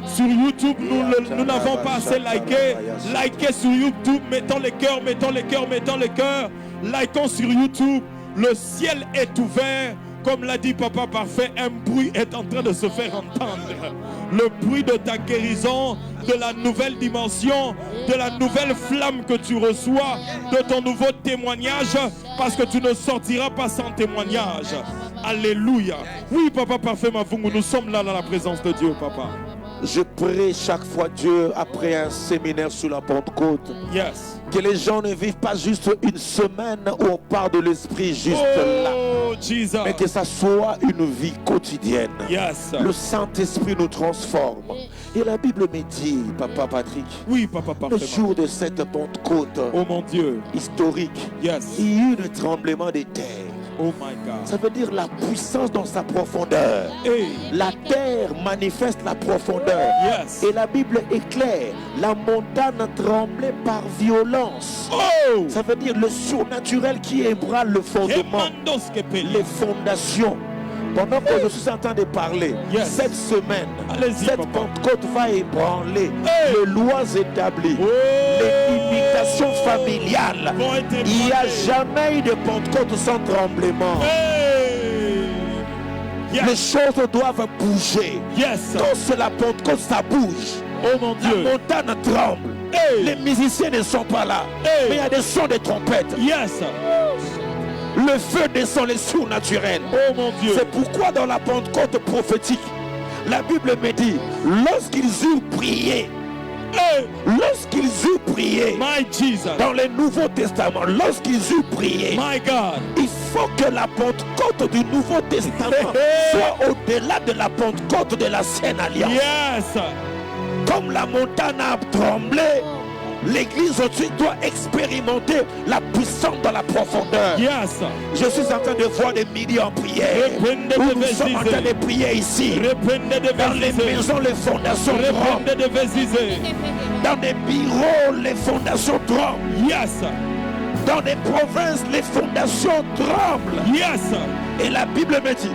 Speaker 4: Sur YouTube, nous n'avons pas assez liké. Likez sur YouTube, mettons les cœurs. Likons sur YouTube. Le ciel est ouvert. Comme l'a dit Papa Parfait, un bruit est en train de se faire entendre. Le bruit de ta guérison, de la nouvelle dimension, de la nouvelle flamme que tu reçois, de ton nouveau témoignage, parce que tu ne sortiras pas sans témoignage. Alléluia. Oui, Papa Parfait Mavungu, nous sommes là dans la présence de Dieu, Papa.
Speaker 5: Je prie chaque fois Dieu après un séminaire sur la Pentecôte.
Speaker 4: Yes.
Speaker 5: Que les gens ne vivent pas juste une semaine où on parle de l'esprit juste là.
Speaker 4: Oh, Jesus.
Speaker 5: Mais que ça soit une vie quotidienne.
Speaker 4: Yes.
Speaker 5: Le Saint-Esprit nous transforme. Et la Bible me dit, Papa Patrick,
Speaker 4: Oui, Papa
Speaker 5: le
Speaker 4: Parfait.
Speaker 5: jour de cette Pentecôte
Speaker 4: Oh mon Dieu.
Speaker 5: historique,
Speaker 4: Yes.
Speaker 5: il y a eu un tremblement de terre.
Speaker 4: Oh my God.
Speaker 5: Ça veut dire la puissance dans sa profondeur.
Speaker 4: Hey.
Speaker 5: La terre manifeste la profondeur.
Speaker 4: Yes.
Speaker 5: Et la Bible est claire. La montagne tremblait par violence.
Speaker 4: Oh.
Speaker 5: Ça veut dire le surnaturel qui ébranle le fondement, les fondations. Pendant que je suis en train de parler,
Speaker 4: Yes.
Speaker 5: cette semaine,
Speaker 4: Allez-y,
Speaker 5: cette
Speaker 4: papa.
Speaker 5: Pentecôte va ébranler
Speaker 4: Hey.
Speaker 5: les lois établies,
Speaker 4: Oh.
Speaker 5: les limitations familiales.
Speaker 4: Vont être
Speaker 5: Il n'y a
Speaker 4: ébranlées.
Speaker 5: jamais eu de Pentecôte sans tremblement.
Speaker 4: Hey.
Speaker 5: Les
Speaker 4: Yes.
Speaker 5: choses doivent bouger.
Speaker 4: Yes.
Speaker 5: Quand c'est la Pentecôte, ça bouge.
Speaker 4: Oh mon
Speaker 5: La
Speaker 4: Dieu.
Speaker 5: montagne tremble.
Speaker 4: Hey.
Speaker 5: Les musiciens ne sont pas là.
Speaker 4: Hey.
Speaker 5: Mais il y a des sons de trompettes.
Speaker 4: Yes.
Speaker 5: Le feu descend les surnaturels.
Speaker 4: Oh mon Dieu.
Speaker 5: C'est pourquoi dans la Pentecôte prophétique, la Bible me dit, lorsqu'ils eurent prié,
Speaker 4: Hey.
Speaker 5: lorsqu'ils eurent prié,
Speaker 4: My Jesus.
Speaker 5: dans le Nouveau Testament, lorsqu'ils eurent prié,
Speaker 4: My God.
Speaker 5: il faut que la Pentecôte du Nouveau Testament soit au-delà de la Pentecôte de l'ancienne alliance.
Speaker 4: Yes.
Speaker 5: Comme la montagne a tremblé, l'église aussi doit expérimenter la puissance dans la profondeur.
Speaker 4: Yes.
Speaker 5: Je suis en train de voir des milliers en prière.
Speaker 4: Reprendez
Speaker 5: Où
Speaker 4: de
Speaker 5: nous sommes en train
Speaker 4: Vézisé.
Speaker 5: de prier ici.
Speaker 4: Reprendez de
Speaker 5: Dans les
Speaker 4: Vézisé.
Speaker 5: maisons, les fondations tremblent.
Speaker 4: Reprendez de Vézisé.
Speaker 5: Dans des bureaux, les fondations tremblent.
Speaker 4: Yes.
Speaker 5: Dans des provinces, les fondations tremblent.
Speaker 4: Yes.
Speaker 5: Et la Bible me dit,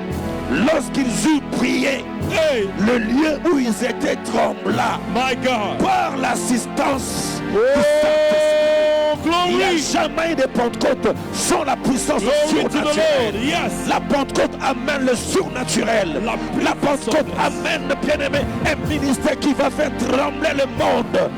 Speaker 5: lorsqu'ils eurent prié,
Speaker 4: Hey.
Speaker 5: le lieu où ils étaient trembla
Speaker 4: My God.
Speaker 5: par l'assistance du Saint-Esprit.
Speaker 4: Oh,
Speaker 5: Il n'y a
Speaker 4: glory.
Speaker 5: jamais de Pentecôte sans la puissance
Speaker 4: Glory to the Lord.
Speaker 5: surnaturelle.
Speaker 4: Yes.
Speaker 5: La Pentecôte amène le surnaturel. La Pentecôte amène, bien-aimé, un ministère qui va faire trembler le monde.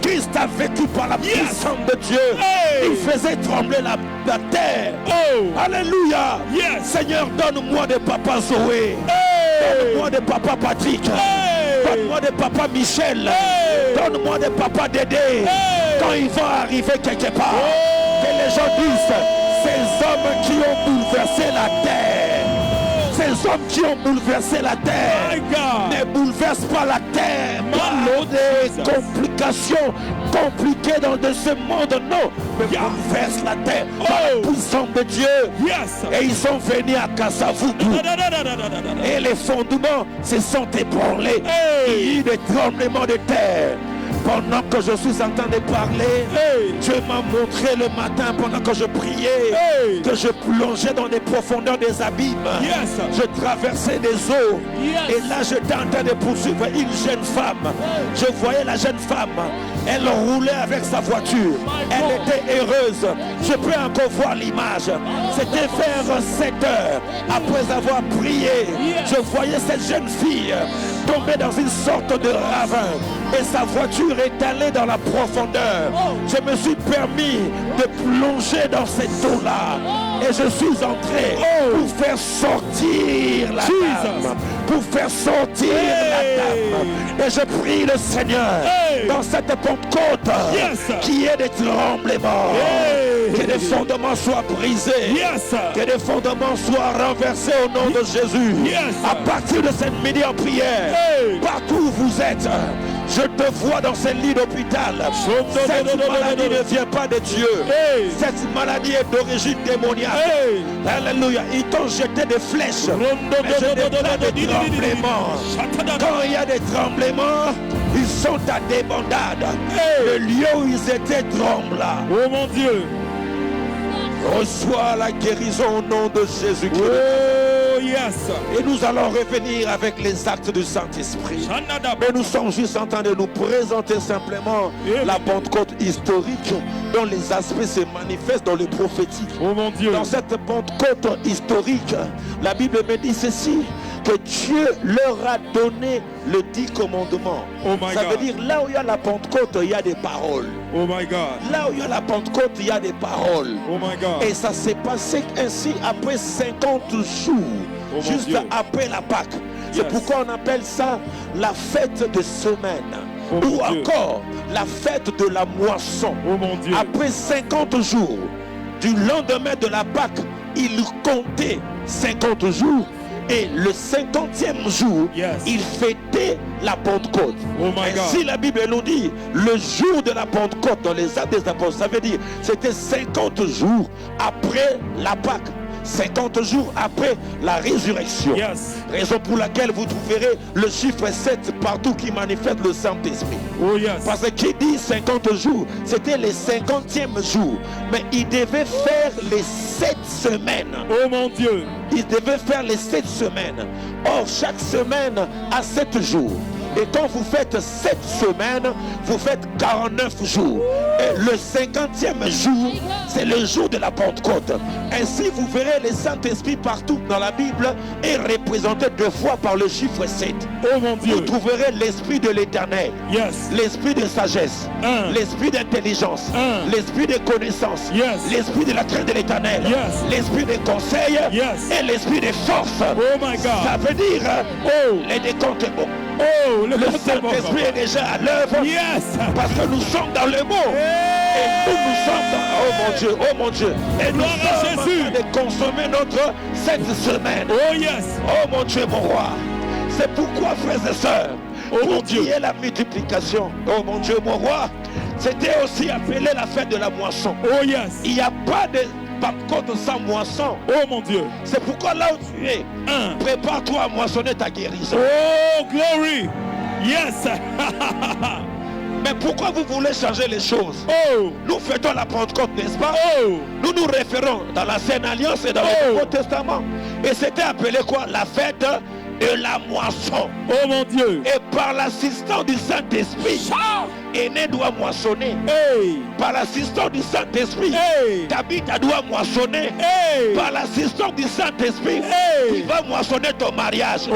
Speaker 5: Christ a vécu par la
Speaker 4: Yes.
Speaker 5: puissance de Dieu.
Speaker 4: Hey.
Speaker 5: Il faisait trembler la terre.
Speaker 4: Oh.
Speaker 5: Alléluia.
Speaker 4: Yes.
Speaker 5: Seigneur, donne-moi de papa Zoé.
Speaker 4: Hey.
Speaker 5: Donne-moi de papa Patrick.
Speaker 4: Hey.
Speaker 5: Donne-moi de papa Michel.
Speaker 4: Hey.
Speaker 5: Donne-moi de papa Dédé.
Speaker 4: Hey.
Speaker 5: Quand ils vont arriver quelque part,
Speaker 4: Oh.
Speaker 5: que les gens disent, ces hommes qui ont bouleversé la terre, ces hommes qui ont bouleversé la terre,
Speaker 4: My God.
Speaker 5: ne bouleversent pas la terre par
Speaker 4: Lord
Speaker 5: des
Speaker 4: Jesus.
Speaker 5: complications compliquées dans de ce monde, non, mais
Speaker 4: Yeah.
Speaker 5: bouleversent la terre par
Speaker 4: Oh.
Speaker 5: la puissance de Dieu.
Speaker 4: Yes.
Speaker 5: Et ils sont venus à Kassavubu.
Speaker 4: Da, da, da, da, da, da, da, da.
Speaker 5: Et les fondements se sont ébranlés.
Speaker 4: Hey.
Speaker 5: Il y a eu des tremblements de terre. Pendant que je suis en train de parler,
Speaker 4: Hey.
Speaker 5: Dieu m'a montré le matin pendant que je priais,
Speaker 4: Hey.
Speaker 5: que je plongeais dans les profondeurs des abîmes.
Speaker 4: Yes.
Speaker 5: Je traversais des eaux.
Speaker 4: Yes.
Speaker 5: Et là, j'étais en train de poursuivre une jeune femme. Je voyais la jeune femme. Elle roulait avec sa voiture. Elle était heureuse. Je peux encore voir l'image. C'était vers 7 heures. Après avoir prié, je voyais cette jeune fille tomber dans une sorte de ravin. Et sa voiture est allée dans la profondeur. Je me suis permis de plonger dans cette eau-là. Et je suis entré pour faire sortir la dame. Pour faire sortir la dame. Et je prie le Seigneur dans cette Pentecôte qu'il y ait des tremblements. Que des fondements soient brisés.
Speaker 4: Yes.
Speaker 5: Que des fondements soient renversés au nom de Jésus.
Speaker 4: Yes.
Speaker 5: À partir de cette midi en prière, partout où vous êtes, je te vois dans ce lit d'hôpital. Cette maladie ne vient pas de Dieu. Cette maladie est d'origine démoniaque. Alléluia. Ils t'ont jeté des flèches. Mais je déclare des tremblements. Quand il y a des tremblements, ils sont à débandade. Le lieu où ils étaient trembla.
Speaker 4: Oh mon Dieu.
Speaker 5: Reçois la guérison au nom de Jésus-Christ.
Speaker 4: Oh yes.
Speaker 5: Et nous allons revenir avec les actes du Saint-Esprit. Mais nous sommes juste en train de nous présenter simplement la Pentecôte historique dont les aspects se manifestent dans le prophétique.
Speaker 4: Oh mon Dieu.
Speaker 5: Dans cette Pentecôte historique, la Bible me dit ceci, que Dieu leur a donné le 10 commandements.
Speaker 4: Oh my
Speaker 5: Ça veut
Speaker 4: God.
Speaker 5: dire là où il y a la Pentecôte, il y a des paroles.
Speaker 4: Oh my God.
Speaker 5: Là où il y a la Pentecôte, il y a des paroles.
Speaker 4: Oh my God.
Speaker 5: Et ça s'est passé ainsi après 50 jours,
Speaker 4: Oh mon
Speaker 5: juste
Speaker 4: Dieu.
Speaker 5: après la Pâque. C'est
Speaker 4: Yes.
Speaker 5: pourquoi on appelle ça la fête de semaine.
Speaker 4: Oh
Speaker 5: Ou
Speaker 4: mon Dieu.
Speaker 5: encore la fête de la moisson.
Speaker 4: Oh mon Dieu.
Speaker 5: Après 50 jours, du lendemain de la Pâque, il comptait 50 jours. Et le 50e jour,
Speaker 4: Yes.
Speaker 5: il fêtait la Pentecôte.
Speaker 4: Oh my God.
Speaker 5: Ainsi, la Bible nous dit, le jour de la Pentecôte dans les Actes des Apôtres, ça veut dire, c'était 50 jours après la Pâque. 50 jours après la résurrection.
Speaker 4: Yes.
Speaker 5: Raison pour laquelle vous trouverez le chiffre 7 partout qui manifeste le Saint-Esprit.
Speaker 4: Oh yes.
Speaker 5: Parce que qui dit 50 jours, c'était les 50e jour. Mais il devait faire les 7 semaines.
Speaker 4: Oh mon Dieu.
Speaker 5: Il devait faire les 7 semaines. Or, chaque semaine a 7 jours. Et quand vous faites 7 semaines, vous faites 49 jours. Et le 50e jour, c'est le jour de la Pentecôte. Ainsi, vous verrez le Saint-Esprit partout dans la Bible est représenté 2 fois par le chiffre 7.
Speaker 4: Oh mon Dieu.
Speaker 5: Vous trouverez l'Esprit de l'Éternel,
Speaker 4: Yes.
Speaker 5: l'Esprit de sagesse, l'Esprit d'intelligence, l'Esprit de connaissance,
Speaker 4: Yes.
Speaker 5: l'Esprit de la crainte de l'Éternel,
Speaker 4: Yes.
Speaker 5: l'Esprit de conseil
Speaker 4: Yes.
Speaker 5: et l'Esprit de force.
Speaker 4: Oh my God.
Speaker 5: Ça veut dire, les décomptes est bon.
Speaker 4: Oh,
Speaker 5: Le Saint-Esprit est déjà à l'œuvre.
Speaker 4: Yes.
Speaker 5: Parce que nous sommes dans le mot. Et nous sommes dans... Oh mon Dieu, oh mon Dieu. Et nous
Speaker 4: Gloire à
Speaker 5: sommes en
Speaker 4: Jésus.
Speaker 5: train de consommer notre 7 semaines.
Speaker 4: Oh yes.
Speaker 5: Oh mon Dieu, mon roi. C'est pourquoi, frères et sœurs,
Speaker 4: Oh mon
Speaker 5: pour
Speaker 4: Dieu.
Speaker 5: qu'il y ait la multiplication, oh mon Dieu, mon roi, c'était aussi appelé la fête de la moisson.
Speaker 4: Oh yes.
Speaker 5: Il n'y a pas de Pentecôte sans moisson.
Speaker 4: Oh mon Dieu.
Speaker 5: C'est pourquoi là où tu es, prépare-toi à moissonner ta guérison.
Speaker 4: Oh glory. Yes.
Speaker 5: Mais pourquoi vous voulez changer les choses?
Speaker 4: Oh.
Speaker 5: Nous fêtons la Pentecôte, n'est-ce pas?
Speaker 4: Oh.
Speaker 5: Nous nous référons dans l'Ancienne Alliance et dans le Nouveau Testament. Et c'était appelé quoi? La fête de la moisson.
Speaker 4: Oh mon Dieu.
Speaker 5: Et par l'assistance du Saint-Esprit, Aîné doit moissonner.
Speaker 4: Hey.
Speaker 5: Par l'assistance du Saint-Esprit,
Speaker 4: Hey.
Speaker 5: Tabitha doit moissonner.
Speaker 4: Hey.
Speaker 5: Par l'assistance du Saint-Esprit,
Speaker 4: Hey.
Speaker 5: il va moissonner ton mariage.
Speaker 4: Oh.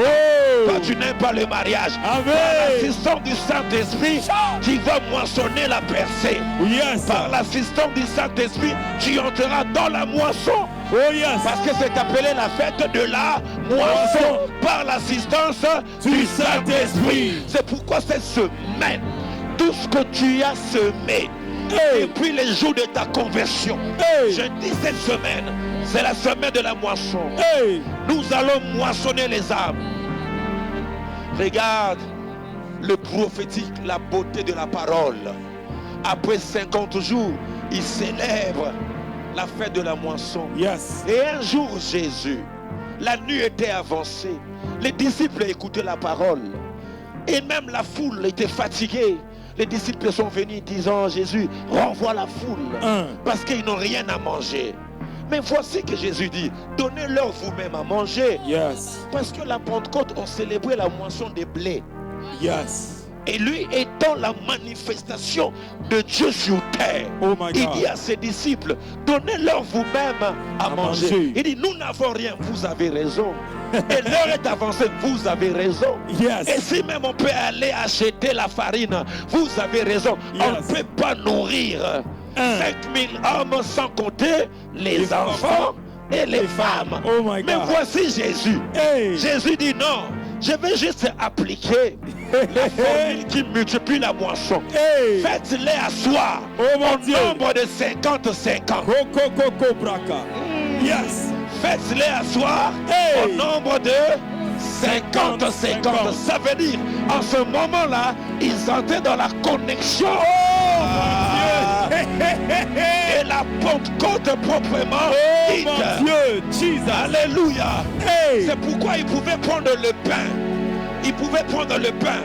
Speaker 5: Toi, tu n'aimes pas le mariage.
Speaker 4: Amen.
Speaker 5: Par l'assistance du Saint-Esprit, tu vas moissonner la percée.
Speaker 4: Yes.
Speaker 5: Par l'assistance du Saint-Esprit, tu entreras dans la moisson.
Speaker 4: Oh yes.
Speaker 5: Parce que c'est appelé la fête de la moisson par l'assistance du Saint-Esprit. C'est pourquoi cette semaine, tout ce que tu as semé, depuis les jours de ta conversion, je dis cette semaine, c'est la semaine de la moisson.
Speaker 4: Hey.
Speaker 5: Nous allons moissonner les âmes. Regarde le prophétique, la beauté de la parole. Après 50 jours, il célèbre la fête de la moisson.
Speaker 4: Yes.
Speaker 5: Et un jour, Jésus, la nuit était avancée. Les disciples écoutaient la parole. Et même la foule était fatiguée. Les disciples sont venus disant, Jésus, renvoie la foule. Parce qu'ils n'ont rien à manger. Mais voici que Jésus dit, donnez-leur vous-même à manger.
Speaker 4: Yes.
Speaker 5: Parce que la Pentecôte, on célébrait la moisson des blés.
Speaker 4: Yes.
Speaker 5: Et lui étant la manifestation de Dieu sur terre,
Speaker 4: Oh my
Speaker 5: il
Speaker 4: God.
Speaker 5: dit à ses disciples, donnez-leur vous-même à manger. Il dit, nous n'avons rien, vous avez raison. Et l'heure est avancée, vous avez raison.
Speaker 4: Yes.
Speaker 5: Et si même on peut aller acheter la farine, vous avez raison. On
Speaker 4: Yes.
Speaker 5: ne peut pas nourrir 5000 hommes sans compter les enfants et les femmes.
Speaker 4: Oh my
Speaker 5: Mais
Speaker 4: God.
Speaker 5: voici Jésus.
Speaker 4: Hey.
Speaker 5: Jésus dit non, je vais juste appliquer la formule qui multiplie la moisson.
Speaker 4: Hey.
Speaker 5: Faites-les asseoir
Speaker 4: Oh mon
Speaker 5: au
Speaker 4: Dieu.
Speaker 5: nombre de 50-50.
Speaker 4: Coco coco braca. Yes.
Speaker 5: Faites-les asseoir
Speaker 4: Hey.
Speaker 5: au nombre de 50-50. Ça veut dire, en ce moment-là, ils entraient dans la connexion. Ah. Et la Pentecôte proprement
Speaker 4: Oh
Speaker 5: dite.
Speaker 4: mon Dieu. Jesus.
Speaker 5: Alléluia.
Speaker 4: Hey.
Speaker 5: C'est pourquoi il pouvait prendre le pain. Il pouvait prendre le pain.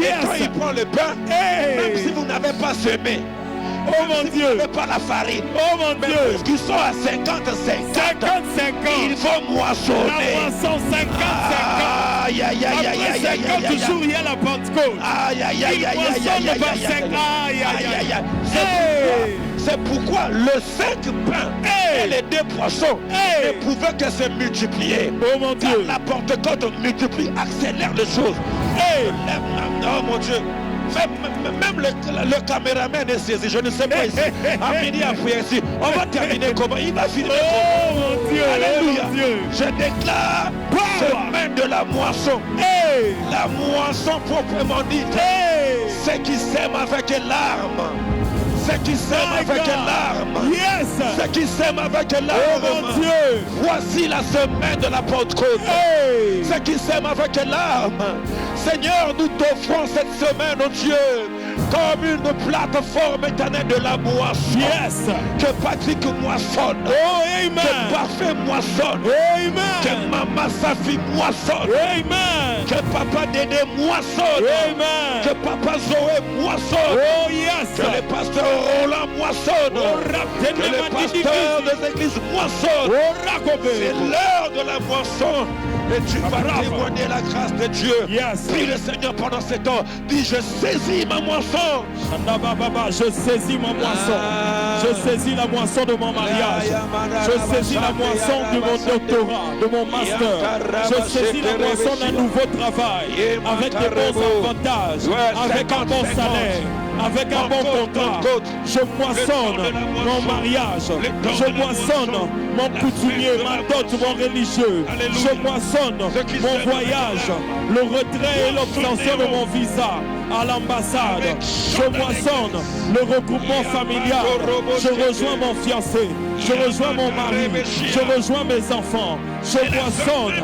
Speaker 5: Et quand
Speaker 4: Yes.
Speaker 5: il prend le pain,
Speaker 4: Hey.
Speaker 5: même si vous n'avez pas semé,
Speaker 4: Oh
Speaker 5: même
Speaker 4: mon
Speaker 5: si vous
Speaker 4: Dieu.
Speaker 5: n'avez pas la farine,
Speaker 4: Oh mon
Speaker 5: mais
Speaker 4: Dieu.
Speaker 5: puisqu'ils sont à 50-50,
Speaker 4: 50-50.
Speaker 5: il faut
Speaker 4: La
Speaker 5: moissonner.
Speaker 4: moisson 50-50.
Speaker 5: Aïe, aïe, aïe, aïe,
Speaker 4: Après
Speaker 5: aïe, aïe,
Speaker 4: 50
Speaker 5: aïe,
Speaker 4: jours, il y a la Pentecôte.
Speaker 5: aïe, aïe, aïe,
Speaker 4: Il
Speaker 5: aïe, aïe,
Speaker 4: moissonne
Speaker 5: aïe, aïe,
Speaker 4: par
Speaker 5: aïe,
Speaker 4: 5. Aïe, aïe, aïe. Hey.
Speaker 5: C'est pourquoi le 5 pains
Speaker 4: Hey.
Speaker 5: et les 2 poissons
Speaker 4: Hey.
Speaker 5: ne pouvaient que se multiplier.
Speaker 4: Oh mon
Speaker 5: Car
Speaker 4: Dieu.
Speaker 5: la Pentecôte multiplie, accélère les choses.
Speaker 4: Hey.
Speaker 5: Oh mon Dieu. Même le caméraman est saisi. Je ne sais pas ici. À midi après ici. On va terminer comment? Il va filmer
Speaker 4: Oh
Speaker 5: comment?
Speaker 4: mon Dieu.
Speaker 5: Alléluia.
Speaker 4: Oh mon Dieu.
Speaker 5: Je déclare
Speaker 4: Power.
Speaker 5: semaine de la moisson.
Speaker 4: Hey.
Speaker 5: La moisson proprement dite.
Speaker 4: Hey.
Speaker 5: Ceux qui s'aiment avec larmes. Ceux qui s'aiment
Speaker 4: My
Speaker 5: avec
Speaker 4: God.
Speaker 5: larmes.
Speaker 4: Yes.
Speaker 5: Ceux qui s'aiment avec
Speaker 4: Oh
Speaker 5: larmes.
Speaker 4: mon Dieu.
Speaker 5: Voici la semaine de la Pentecôte.
Speaker 4: Hey.
Speaker 5: Ceux qui s'aiment avec larmes. Seigneur, nous t'offrons cette semaine, oh Dieu. comme une plateforme éternelle de la moisson.
Speaker 4: Yes.
Speaker 5: Que Patrick moissonne.
Speaker 4: Oh, amen.
Speaker 5: Que Parfait moissonne.
Speaker 4: Amen.
Speaker 5: Que Maman Safi moissonne.
Speaker 4: Amen.
Speaker 5: Que Papa Dédé moissonne.
Speaker 4: Amen.
Speaker 5: Que Papa Zoé moissonne.
Speaker 4: Oh, yes.
Speaker 5: Que les pasteurs Roland moissonnent.
Speaker 4: Oh,
Speaker 5: Que les pasteurs des églises moissonnent. C'est l'heure de la moisson. Et tu vas témoigner la grâce de Dieu.
Speaker 4: Yes.
Speaker 5: Prie le Seigneur pendant ces temps. Dis, je saisis ma moisson.
Speaker 4: Je saisis ma moisson. Je saisis la moisson de mon mariage. Je saisis la moisson de mon doctorat, de mon master. Je saisis la moisson d'un nouveau travail, avec des bons avantages, avec un bon salaire, avec un bon contrat. Je moissonne mon mariage. Je moissonne mon coutumier, ma dot, mon religieux. Je moissonne mon voyage, le retrait et l'obtention de mon visa à l'ambassade. Je moissonne le regroupement familial. Je rejoins mon fiancé. Je rejoins mon mari. Je rejoins mes enfants. Je moissonne.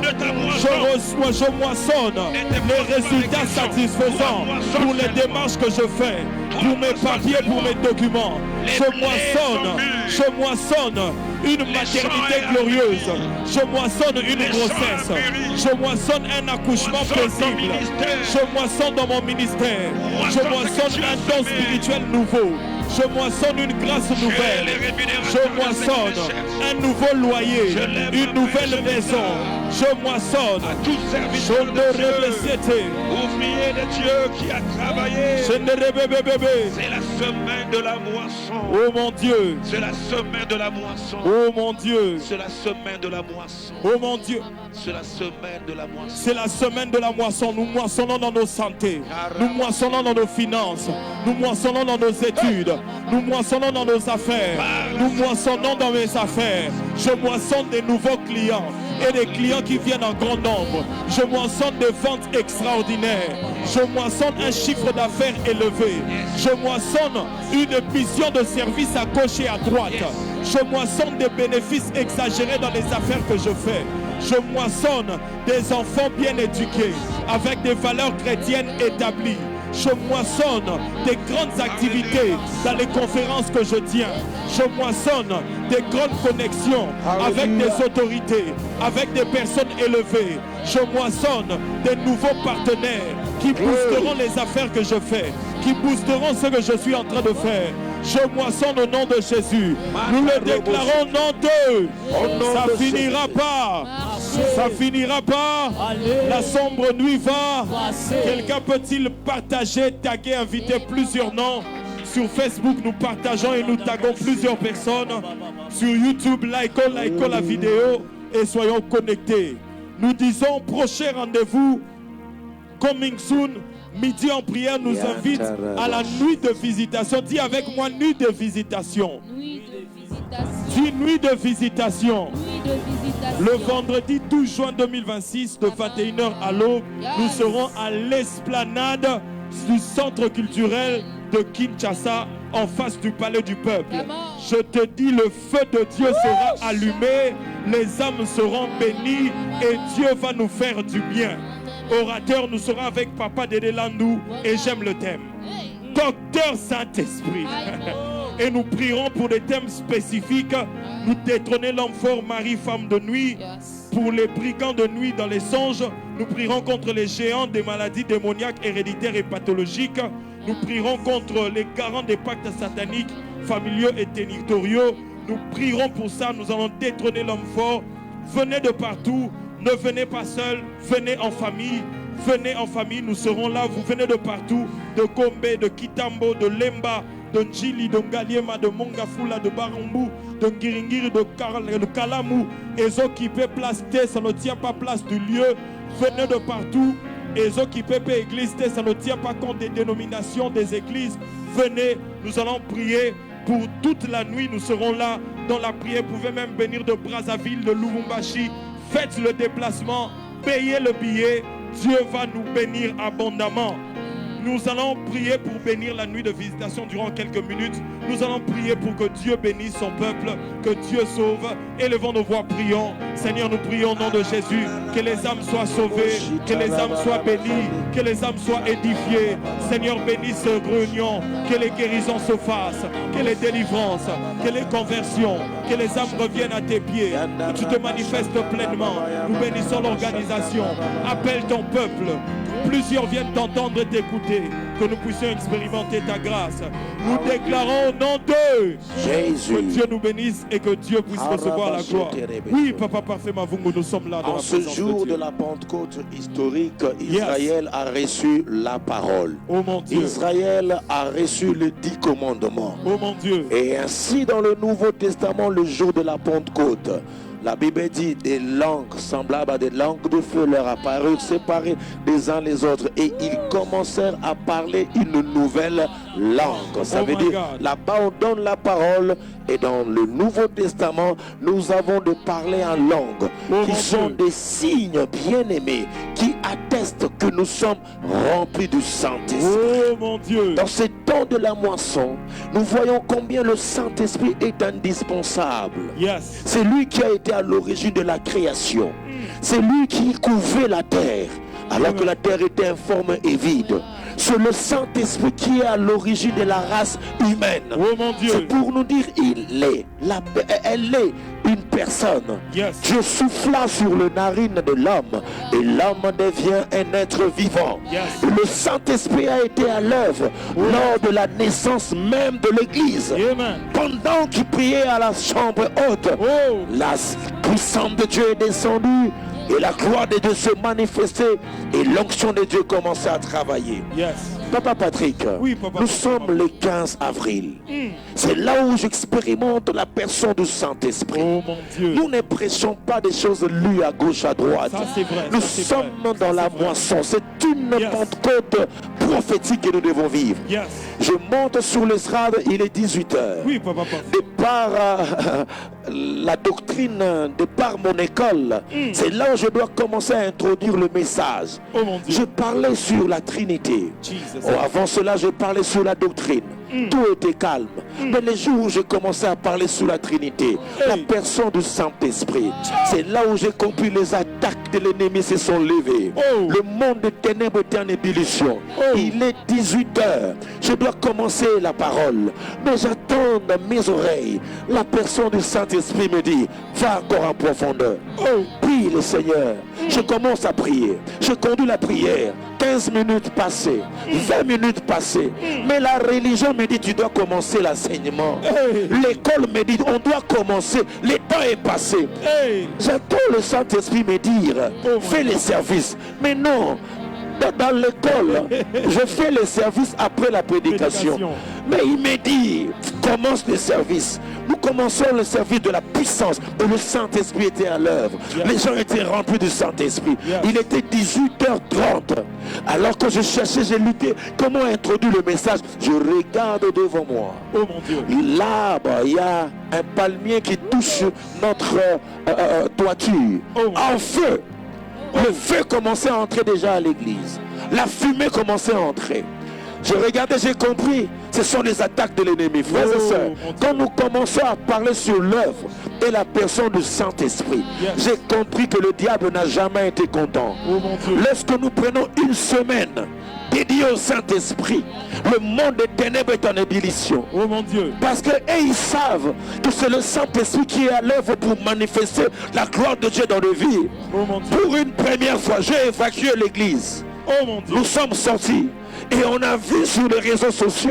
Speaker 4: Je moissonne les résultats satisfaisants pour les démarches que je fais, pour mes papiers, pour mes documents. Je moissonne une maternité glorieuse. Je moissonne une grossesse. Je moissonne un accouchement paisible. Je moissonne dans mon ministère. Je moissonne un don spirituel nouveau. Je moissonne une grâce nouvelle. Je moissonne un nouveau loyer, une nouvelle maison. Je moissonne. Je ne répète.
Speaker 5: Ouvrier de Dieu qui a travaillé.
Speaker 4: Je ne répète.
Speaker 5: C'est la semaine de la moisson.
Speaker 4: Oh mon Dieu.
Speaker 5: C'est la semaine de la moisson.
Speaker 4: Oh mon Dieu.
Speaker 5: C'est la semaine de la moisson.
Speaker 4: Oh mon Dieu.
Speaker 5: C'est la semaine de la moisson.
Speaker 4: C'est la semaine de la moisson. Nous moissonnons dans nos santé. Nous moissonnons dans nos finances. Nous moissonnons dans nos études. Nous moissonnons dans nos affaires. Nous moissonnons dans mes affaires. Je moissonne des nouveaux clients et des clients qui viennent en grand nombre. Je moissonne des ventes extraordinaires. Je moissonne un chiffre d'affaires élevé. Je moissonne une vision de service à gauche et à droite. Je moissonne des bénéfices exagérés dans les affaires que je fais. Je moissonne des enfants bien éduqués avec des valeurs chrétiennes établies. Je moissonne des grandes activités dans les conférences que je tiens. Je moissonne des grandes connexions avec des autorités, avec des personnes élevées. Je moissonne des nouveaux partenaires qui boosteront les affaires que je fais, qui boosteront ce que je suis en train de faire. Je moissonne au nom de Jésus. Nous le déclarons au nom d'eux. Ça finira pas. Ça finira pas. La sombre nuit va. Quelqu'un peut-il partager, taguer, inviter plusieurs noms? Sur Facebook, nous partageons et nous taguons plusieurs personnes. Sur YouTube, likons la vidéo et soyons connectés. Nous disons prochain rendez-vous, coming soon. Midi en prière nous invite à la nuit de visitation. Dis avec moi, nuit de visitation.
Speaker 2: Nuit de visitation.
Speaker 4: Dis nuit de visitation.
Speaker 2: Nuit de visitation.
Speaker 4: Le vendredi 12 juin 2026 de 21h à l'aube, nous serons à l'esplanade du centre culturel de Kinshasa en face du palais du peuple. Je te dis, le feu de Dieu sera allumé, les âmes seront bénies et Dieu va nous faire du bien. Orateur, nous serons avec Papa Dédé Landou et j'aime le thème. Docteur Saint-Esprit. Et nous prierons pour des thèmes spécifiques. Nous détrôner l'homme fort, Marie, femme de nuit. Pour les brigands de nuit dans les songes, nous prierons contre les géants des maladies démoniaques, héréditaires et pathologiques. Nous prierons contre les garants des pactes sataniques, familiaux et territoriaux. Nous prierons pour ça. Nous allons détrôner l'homme fort. Venez de partout. Ne venez pas seul, venez en famille. Venez en famille, nous serons là. Vous venez de partout, de Gombe, de Kitambo, de Lemba, de Njili, de Ngaliema, de Mongafula, de Barumbu, de Ngiringiri, de Kalamou. Et ceux qui peuvent place T, ça ne tient pas place du lieu. Venez de partout. Et ceux qui peuvent église T, ça ne tient pas compte des dénominations des églises. Venez, nous allons prier. Pour toute la nuit, nous serons là dans la prière. Vous pouvez même venir de Brazzaville, de Lubumbashi. Faites le déplacement, payez le billet. Dieu va nous bénir abondamment. Nous allons prier pour bénir la nuit de visitation durant quelques minutes. Nous allons prier pour que Dieu bénisse son peuple, que Dieu sauve. Élevons nos voix, prions. Seigneur, nous prions au nom de Jésus, que les âmes soient sauvées, que les âmes soient bénies, que les âmes soient édifiées. Seigneur, bénis ce grognon, que les guérisons se fassent, que les délivrances, que les conversions, que les âmes reviennent à tes pieds, que tu te manifestes pleinement. Nous bénissons l'organisation. Appelle ton peuple. Plusieurs viennent t'entendre et t'écouter, que nous puissions expérimenter ta grâce. Nous déclarons au nom de
Speaker 5: Jésus.
Speaker 4: que Dieu nous bénisse et que Dieu puisse recevoir la gloire. Oui, Papa Parfait Mavungu, nous sommes là dans
Speaker 5: En
Speaker 4: la
Speaker 5: ce
Speaker 4: présence
Speaker 5: jour
Speaker 4: de Dieu.
Speaker 5: de la Pentecôte historique, Israël a reçu la parole.
Speaker 4: Oh mon Dieu.
Speaker 5: Israël a reçu les 10 commandements.
Speaker 4: Oh mon Dieu.
Speaker 5: Et ainsi dans le Nouveau Testament, le jour de la Pentecôte, la Bible dit des langues semblables à des langues de feu leur apparurent séparées les uns les autres et ils commencèrent à parler une nouvelle langue. Ça veut dire, là-bas on donne la parole et dans le Nouveau Testament, nous avons de parler en langue qui sont des signes bien-aimés qui attestent que nous sommes remplis du Saint-Esprit.
Speaker 4: Oh mon Dieu.
Speaker 5: Dans ces temps de la moisson, nous voyons combien le Saint-Esprit est indispensable.
Speaker 4: Yes.
Speaker 5: C'est lui qui a été à l'origine de la création. C'est lui qui couvrait la terre, alors que la terre était informe et vide. C'est le Saint-Esprit qui est à l'origine de la race humaine.
Speaker 4: Oh mon Dieu.
Speaker 5: C'est pour nous dire, elle est une personne.
Speaker 4: Yes.
Speaker 5: Dieu souffla sur le narine de l'homme et l'homme devient un être vivant.
Speaker 4: Yes.
Speaker 5: Le Saint-Esprit a été à l'œuvre lors de la naissance même de l'Église.
Speaker 4: Amen.
Speaker 5: Pendant qu'il priait à la chambre haute, la puissance de Dieu est descendue et la gloire de Dieu se manifestait et l'onction de Dieu commençait à travailler.
Speaker 4: Yes.
Speaker 5: Papa Patrick,
Speaker 4: Oui, Papa.
Speaker 5: nous sommes le 15 avril. C'est là où j'expérimente la personne du Saint-Esprit.
Speaker 4: Oh mon Dieu.
Speaker 5: Nous ne prêchons pas des choses lues à gauche, à droite.
Speaker 4: Ça, c'est vrai,
Speaker 5: Nous
Speaker 4: ça, c'est
Speaker 5: sommes
Speaker 4: vrai.
Speaker 5: dans
Speaker 4: Ça,
Speaker 5: la
Speaker 4: c'est vrai.
Speaker 5: moisson. C'est une
Speaker 4: Yes.
Speaker 5: Pentecôte prophétique que nous devons vivre.
Speaker 4: Yes.
Speaker 5: Je monte sur l'estrade, il est 18h.
Speaker 4: Oui, Papa Parfait.
Speaker 5: De par la doctrine, de par mon école, c'est là où je dois commencer à introduire le message.
Speaker 4: Oh mon Dieu.
Speaker 5: Je parlais sur la Trinité.
Speaker 4: Jesus.
Speaker 5: Oh, avant cela, je parlais sur la doctrine. Tout était calme. Mais les jours où j'ai commencé à parler sur la Trinité, la personne du Saint-Esprit, c'est là où j'ai compris les attaques de l'ennemi se sont levées.
Speaker 4: Oh.
Speaker 5: Le monde des ténèbres était en ébullition. Il est 18h. Je dois commencer la parole. Mais j'attends dans mes oreilles. La personne du Saint-Esprit me dit, va encore en profondeur. Prie le Seigneur. Je commence à prier. Je conduis la prière. 15 minutes passées, 20 minutes passées. Mais la religion me dit, tu dois commencer l'enseignement. L'école me dit, on doit commencer. Le temps est passé. J'attends le Saint-Esprit me dire, fais les services. Mais non, dans l'école, je fais les services après la prédication. Mais il me dit, commence le service. Nous commençons le service de la puissance. Et le Saint-Esprit était à l'œuvre. Les gens étaient remplis du Saint-Esprit. Il était 18h30. Alors que je cherchais, j'ai lutté. Comment introduire le message? Je regarde devant moi.
Speaker 4: Oh mon Dieu.
Speaker 5: Là, il y a un palmier qui touche notre toiture. En feu. Le feu commençait à entrer déjà à l'église. La fumée commençait à entrer. Je regardais, j'ai compris. Ce sont les attaques de l'ennemi. Frères et sœurs, quand nous commençons à parler sur l'œuvre et la personne du Saint-Esprit, j'ai compris que le diable n'a jamais été content. Lorsque nous prenons une semaine dédiée au Saint-Esprit, le monde des ténèbres est en ébullition.
Speaker 4: Oh mon Dieu.
Speaker 5: Parce que ils savent que c'est le Saint-Esprit qui est à l'œuvre pour manifester la gloire de Dieu dans nos vies.
Speaker 4: Oh mon Dieu.
Speaker 5: Pour une première fois, j'ai évacué l'église.
Speaker 4: Oh mon Dieu.
Speaker 5: Nous sommes sortis et on a vu sur les réseaux sociaux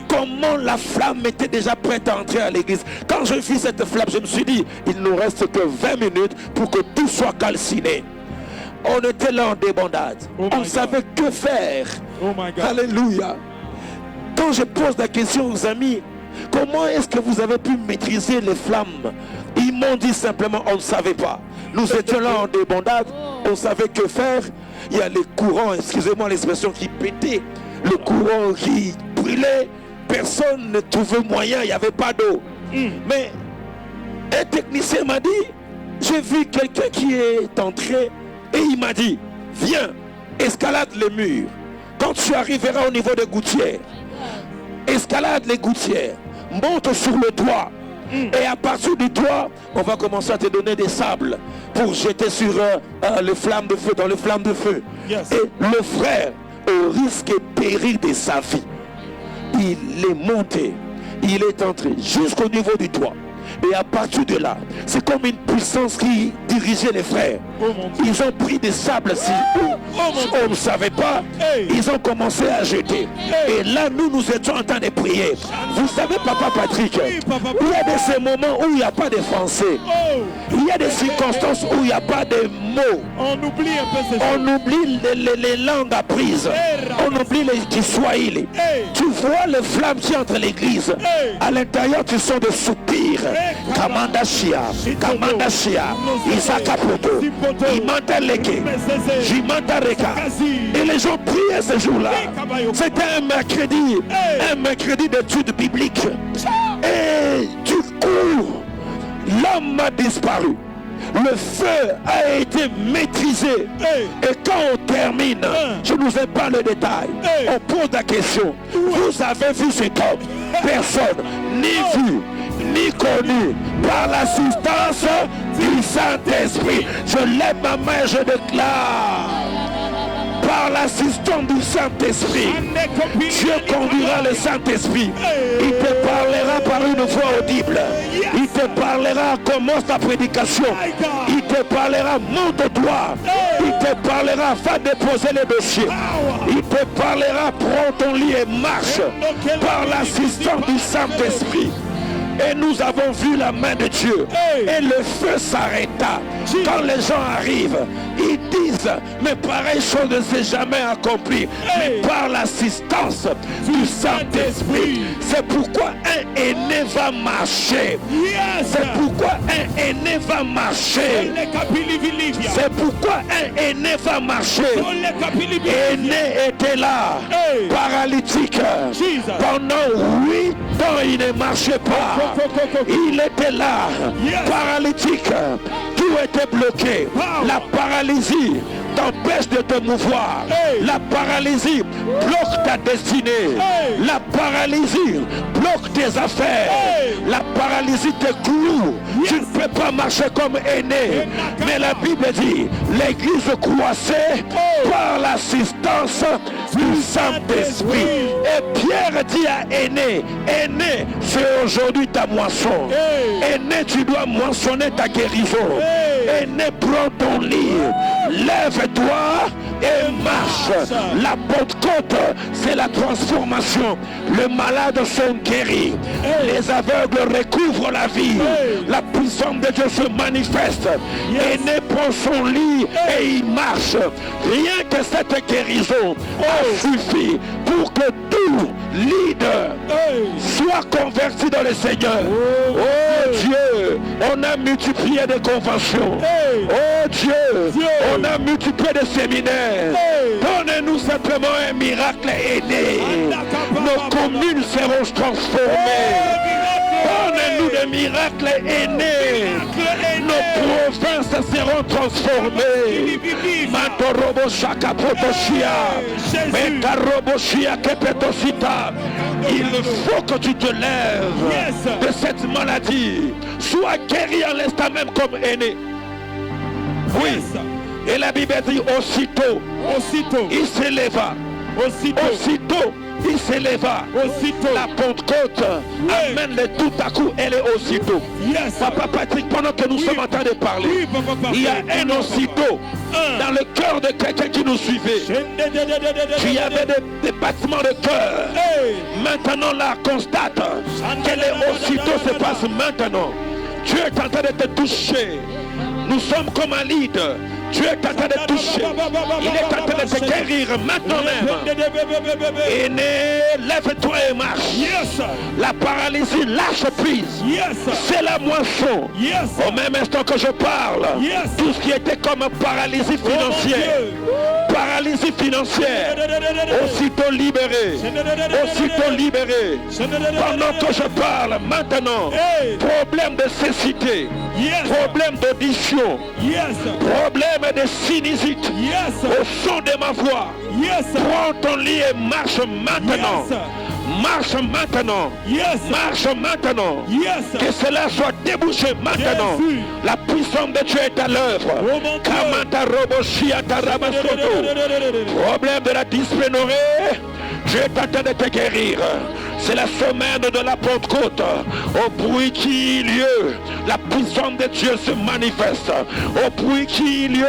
Speaker 5: comment la flamme était déjà prête à entrer à l'église. Quand je vis cette flamme, je me suis dit, il ne nous reste que 20 minutes pour que tout soit calciné. On était là en débandade. On ne savait que faire.
Speaker 4: Oh my God.
Speaker 5: Alléluia. Quand je pose la question aux amis, comment est-ce que vous avez pu maîtriser les flammes? Ils m'ont dit simplement, on ne savait pas. Nous étions là en débandade, on savait que faire. Il y a les courants, excusez-moi l'expression, qui pétaient. Le courant qui brûlait. Personne ne trouvait moyen, il n'y avait pas d'eau. Mais un technicien m'a dit, j'ai vu quelqu'un qui est entré et il m'a dit, viens, escalade les murs. Quand tu arriveras au niveau des gouttières, escalade les gouttières, monte sur le toit. Et à partir du toit, on va commencer à te donner des sables pour jeter sur les flammes de feu, dans les flammes de feu.
Speaker 4: Yes.
Speaker 5: Et le frère, au risque de périr de sa vie, il est monté, il est entré jusqu'au niveau du toit. Et à partir de là, c'est comme une puissance qui dirigeait les frères. Ils ont pris des sables si on ne savait pas. Ils ont commencé à jeter. Et là, nous étions en train de prier. Vous savez, Papa Patrick, il y a de ces moments où il n'y a pas de français. Il y a des circonstances où il n'y a pas de mots.
Speaker 4: On oublie un peu ces choses.
Speaker 5: On oublie les langues apprises. On oublie les Kiswahili. Tu vois les flammes qui entrent l'église. À l'intérieur, tu sens des soupirs. Kamandashia, Isaka Poto, Imanta Leke, Jimanta Reka. Et les gens priaient ce jour-là. C'était un mercredi d'études bibliques. Et du coup, l'homme a disparu. Le feu a été maîtrisé. Et quand on termine, je ne vous ai pas le détail. On pose la question. Vous avez vu cet homme? Personne, ni vu, ni connu, par l'assistance du Saint-Esprit. Je lève ma main et je déclare. Par l'assistance du Saint-Esprit, Dieu conduira le Saint-Esprit. Il te parlera par une voix audible. Il te parlera, commence ta prédication. Il te parlera, monte-toi. Il te parlera, va déposer les dossiers. Il te parlera, prends ton lit et marche. Par l'assistance du Saint-Esprit. Et nous avons vu la main de Dieu. Et le feu s'arrêta. Quand les gens arrivent, ils disent, mais pareille chose ne s'est jamais accomplie. Mais par l'assistance du Saint-Esprit. C'est pourquoi un aîné va marcher. C'est pourquoi un aîné va marcher. C'est pourquoi un aîné va marcher. Aîné était là, paralytique. Pendant 8 ans, il ne marchait pas. Il était là, paralytique. Tout était bloqué. La paralysie t'empêche de te mouvoir. La paralysie bloque ta destinée. La paralysie bloque tes affaires. La paralysie te cloue. Tu ne peux pas marcher comme aîné. Mais la Bible dit, l'église croissait par l'assistance du Saint-Esprit. Et Pierre dit à aîné, aîné, c'est aujourd'hui ta moisson. Aîné, tu dois moissonner ta guérison. Aîné, prends ton lit, lève-toi et marche. La Pentecôte, c'est la transformation. Les malades sont guéris. Les aveugles recouvrent la vie. La puissance de Dieu se manifeste. Aîné prend son lit et il marche. Rien que cette guérison a suffi pour que tout leader soit converti dans le Seigneur. Oh Dieu, on a multiplié des conventions. Oh Dieu, on a multiplié des séminaires. Donnez-nous simplement un miracle aîné. Nos communes seront transformées. Donnez-nous des miracles aînés. Nos provinces seront transformées. Mantorobo Shaka Protoshia. Mentarobo Shia Kepetosita. Il faut que tu te lèves de cette maladie. Sois guéri en l'instant même comme aîné. Oui. Et la Bible dit aussitôt, il s'éleva. Aussitôt, il s'éleva. La Pentecôte amène le tout à coup, elle est aussitôt. Papa Patrick, pendant que nous sommes en train de parler, il y a un aussitôt dans le cœur de quelqu'un qui nous suivait. Il y avait des battements de cœur. Maintenant, là, constate que les aussitôt se passe maintenant. Dieu est en train de te toucher. Nous sommes comme un leader. Dieu est en train de toucher. Il est en train de te guérir maintenant même. Aîné, lève-toi et marche. La paralysie lâche prise. C'est la moisson. Au même instant que je parle, tout ce qui était comme paralysie financière, paralysie paralysie financière, aussitôt libérée, aussitôt libérée. Pendant que je parle maintenant, problème de cécité, problème d'audition, problème de sinusite, au son de ma voix, prends ton lit et marche maintenant. Marche maintenant. Marche maintenant. Que cela soit débouché maintenant. La puissance de Dieu est à l'œuvre. Problème de la dysphénorée, Dieu est en train de te guérir. C'est la semaine de la Pentecôte. Au bruit qui y lieu, la puissance de Dieu se manifeste. Au bruit qui y lieu,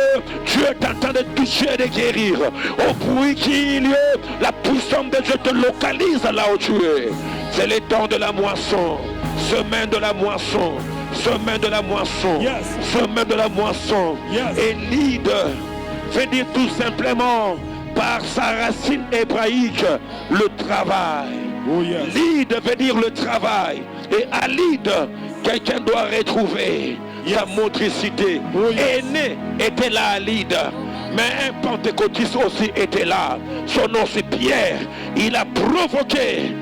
Speaker 5: Dieu est en train de toucher et de guérir. Au bruit qui y lieu, la puissance de Dieu te localise là où tu es. C'est le temps de la moisson. Semaine de la moisson. Semaine de la moisson. Semaine de la moisson. Et Lyd veut dire tout simplement, par sa racine hébraïque, le travail. Lyd veut dire le travail. Et à Lyd, quelqu'un doit retrouver sa motricité. Aîné était là à Lyd. Mais un pentecôtiste aussi était là. Son nom c'est Pierre. Il a provoqué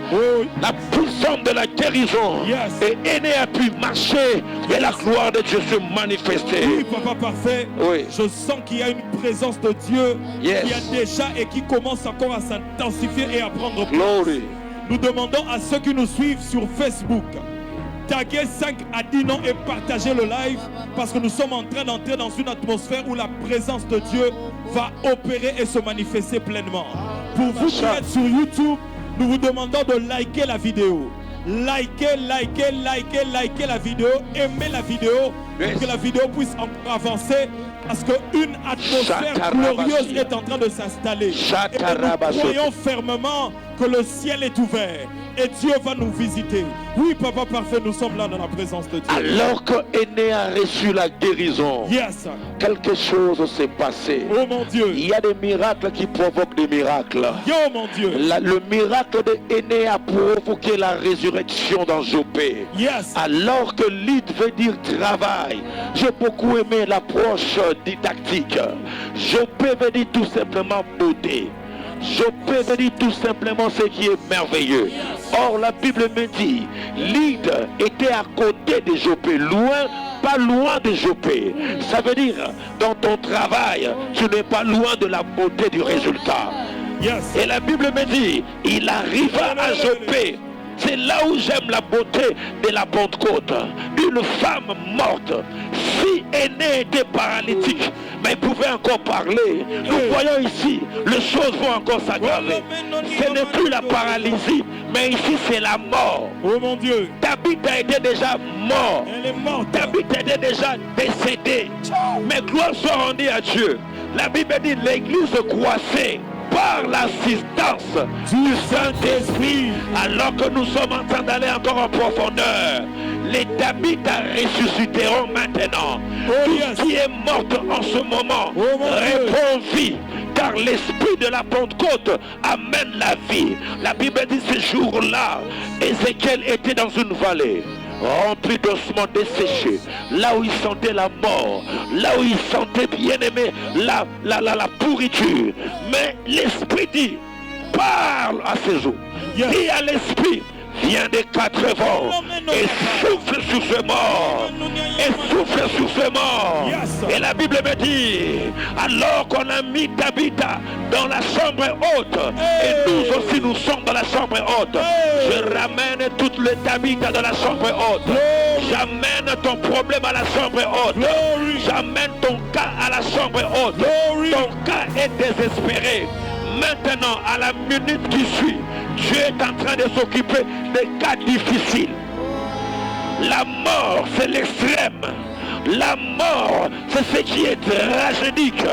Speaker 5: la puissance de la guérison. Et Aîné a pu marcher et la gloire de Dieu se manifester.
Speaker 4: Oui, papa parfait. Je sens qu'il y a une présence de Dieu qui a déjà et qui commence encore à s'intensifier et à prendre place. Nous demandons à ceux qui nous suivent sur Facebook, taguez 5 à 10 noms et partagez le live, parce que nous sommes en train d'entrer dans une atmosphère où la présence de Dieu va opérer et se manifester pleinement. Pour vous qui êtes sur YouTube, nous vous demandons de liker la vidéo. Likez la vidéo, aimez la vidéo, pour que la vidéo puisse encore avancer, parce qu'une atmosphère glorieuse est en train de s'installer. Et nous croyons fermement que le ciel est ouvert et Dieu va nous visiter. Oui, papa parfait, nous sommes là dans la présence de Dieu.
Speaker 5: Alors que Aîné a reçu la guérison, quelque chose s'est passé.
Speaker 4: Oh mon Dieu.
Speaker 5: Il y a des miracles qui provoquent des miracles.
Speaker 4: Oh mon Dieu.
Speaker 5: Le miracle de Aîné a provoqué la résurrection dans Jopé. Alors que Lyd veut dire travail. J'ai beaucoup aimé l'approche didactique. Jopé veut dire tout simplement beauté. Jopé veut dire tout simplement ce qui est merveilleux. Or la Bible me dit, Lyd était à côté de Jopé, loin, pas loin de Jopé. Ça veut dire, dans ton travail, tu n'es pas loin de la beauté du résultat. Et la Bible me dit, il arriva à Jopé. C'est là où j'aime la beauté de la Pentecôte. Une femme morte. Si Aîné était paralytique, mais il pouvait encore parler. Nous voyons ici, les choses vont encore s'aggraver. Ce n'est plus la paralysie, mais ici c'est la mort.
Speaker 4: Oh mon Dieu.
Speaker 5: Tabitha était déjà mort.
Speaker 4: Elle est morte.
Speaker 5: Tabitha était déjà décédée. Mais gloire soit rendue à Dieu. La Bible dit l'église croissait par l'assistance du Saint-Esprit. Alors que nous sommes en train d'aller encore en profondeur, les Tabitha ressusciteront maintenant. Tout ce qui est mort en ce moment répond vie, car l'esprit de la Pentecôte amène la vie. La Bible dit ce jour-là, Ézéchiel était dans une vallée rempli d'ossements desséchés, là où il sentait la mort, là où il sentait, bien aimé, la pourriture. Mais l'esprit dit, parle à ces eaux, dis à l'esprit, viens des 4 vents et souffle sur ce mort, et souffle sur ce mort. Et la Bible me dit, alors qu'on a mis Tabitha dans la chambre haute, et nous aussi nous sommes dans la chambre haute, je ramène toutes les Tabitha dans la chambre haute. J'amène ton problème à la chambre haute. J'amène ton cas à la chambre haute. Ton cas est désespéré. Maintenant, à la minute qui suit, Dieu est en train de s'occuper des cas difficiles. La mort, c'est l'extrême. La mort, c'est ce qui est tragédique.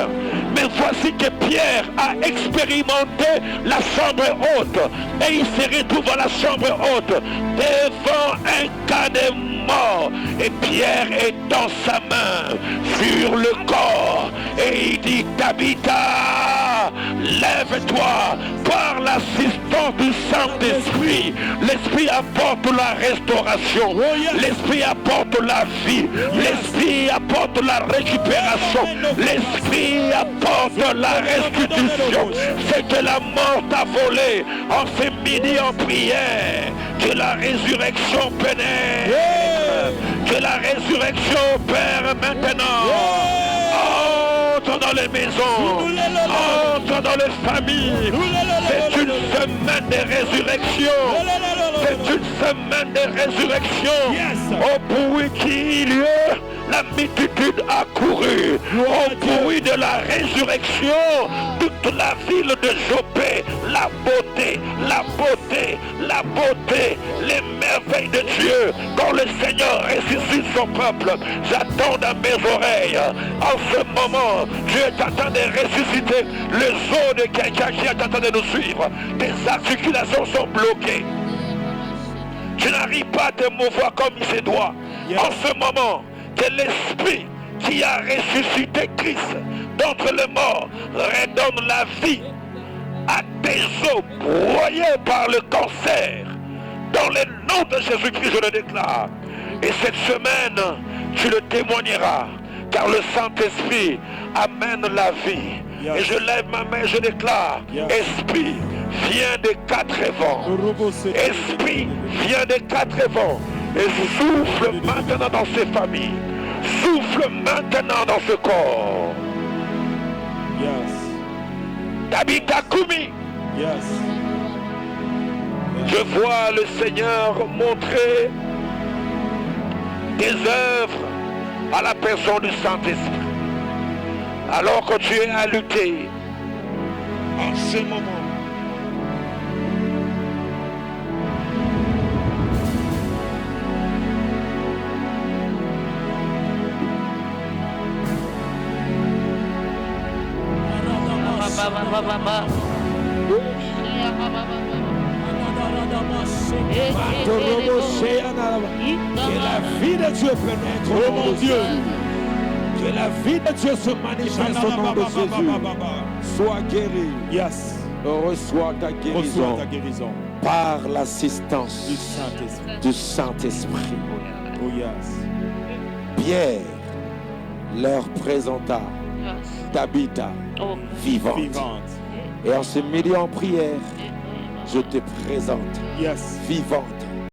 Speaker 5: Mais voici que Pierre a expérimenté la chambre haute. Et il se retrouve dans la chambre haute devant un cas de mort. Et Pierre étend sa main sur le corps. Et il dit, Tabitha, Lève-toi, lève-toi par l'assistance du Saint-Esprit. L'Esprit apporte la restauration. L'Esprit apporte la vie. L'Esprit apporte la récupération. L'Esprit apporte la restitution. Ce que la mort t'a volé en ce midi en prière. Que la résurrection pénètre. Que la résurrection opère maintenant. Entre dans les maisons, entre dans les familles. C'est une semaine de résurrection. C'est une semaine de résurrection. Au bruit qui lieu, la multitude a couru. Au bruit de la résurrection, toute la ville de Jopé, la beauté, la beauté, la beauté, les merveilles de Dieu. Quand le Seigneur ressuscite son peuple, j'attends dans mes oreilles. En ce moment, Dieu est en train de ressusciter les os de quelqu'un qui est en train de nous suivre. Tes articulations sont bloquées. Tu n'arrives pas à te mouvoir comme il se doit. En ce moment, que l'Esprit qui a ressuscité Christ d'entre les morts redonne la vie à tes os broyés par le cancer. Dans le nom de Jésus-Christ, je le déclare. Et cette semaine, tu le témoigneras, car le Saint-Esprit amène la vie. Et je lève ma main et je déclare, Esprit, viens des quatre vents. Esprit, viens des quatre vents. Et souffle maintenant dans ces familles. Souffle maintenant dans ce corps. Tabitha Kumi. Je vois le Seigneur montrer des œuvres à la personne du Saint-Esprit. Alors que tu es à lutter en ce moment. Que la vie de Dieu pénètre au nom de Dieu. Que la vie de Dieu se manifeste au nom de Jésus. Sois guéri. Reçois ta guérison. Par l'assistance du Saint-Esprit. Pierre leur présenta Tabitha vivante. Et en ce milieu en prière, je te présente vivante.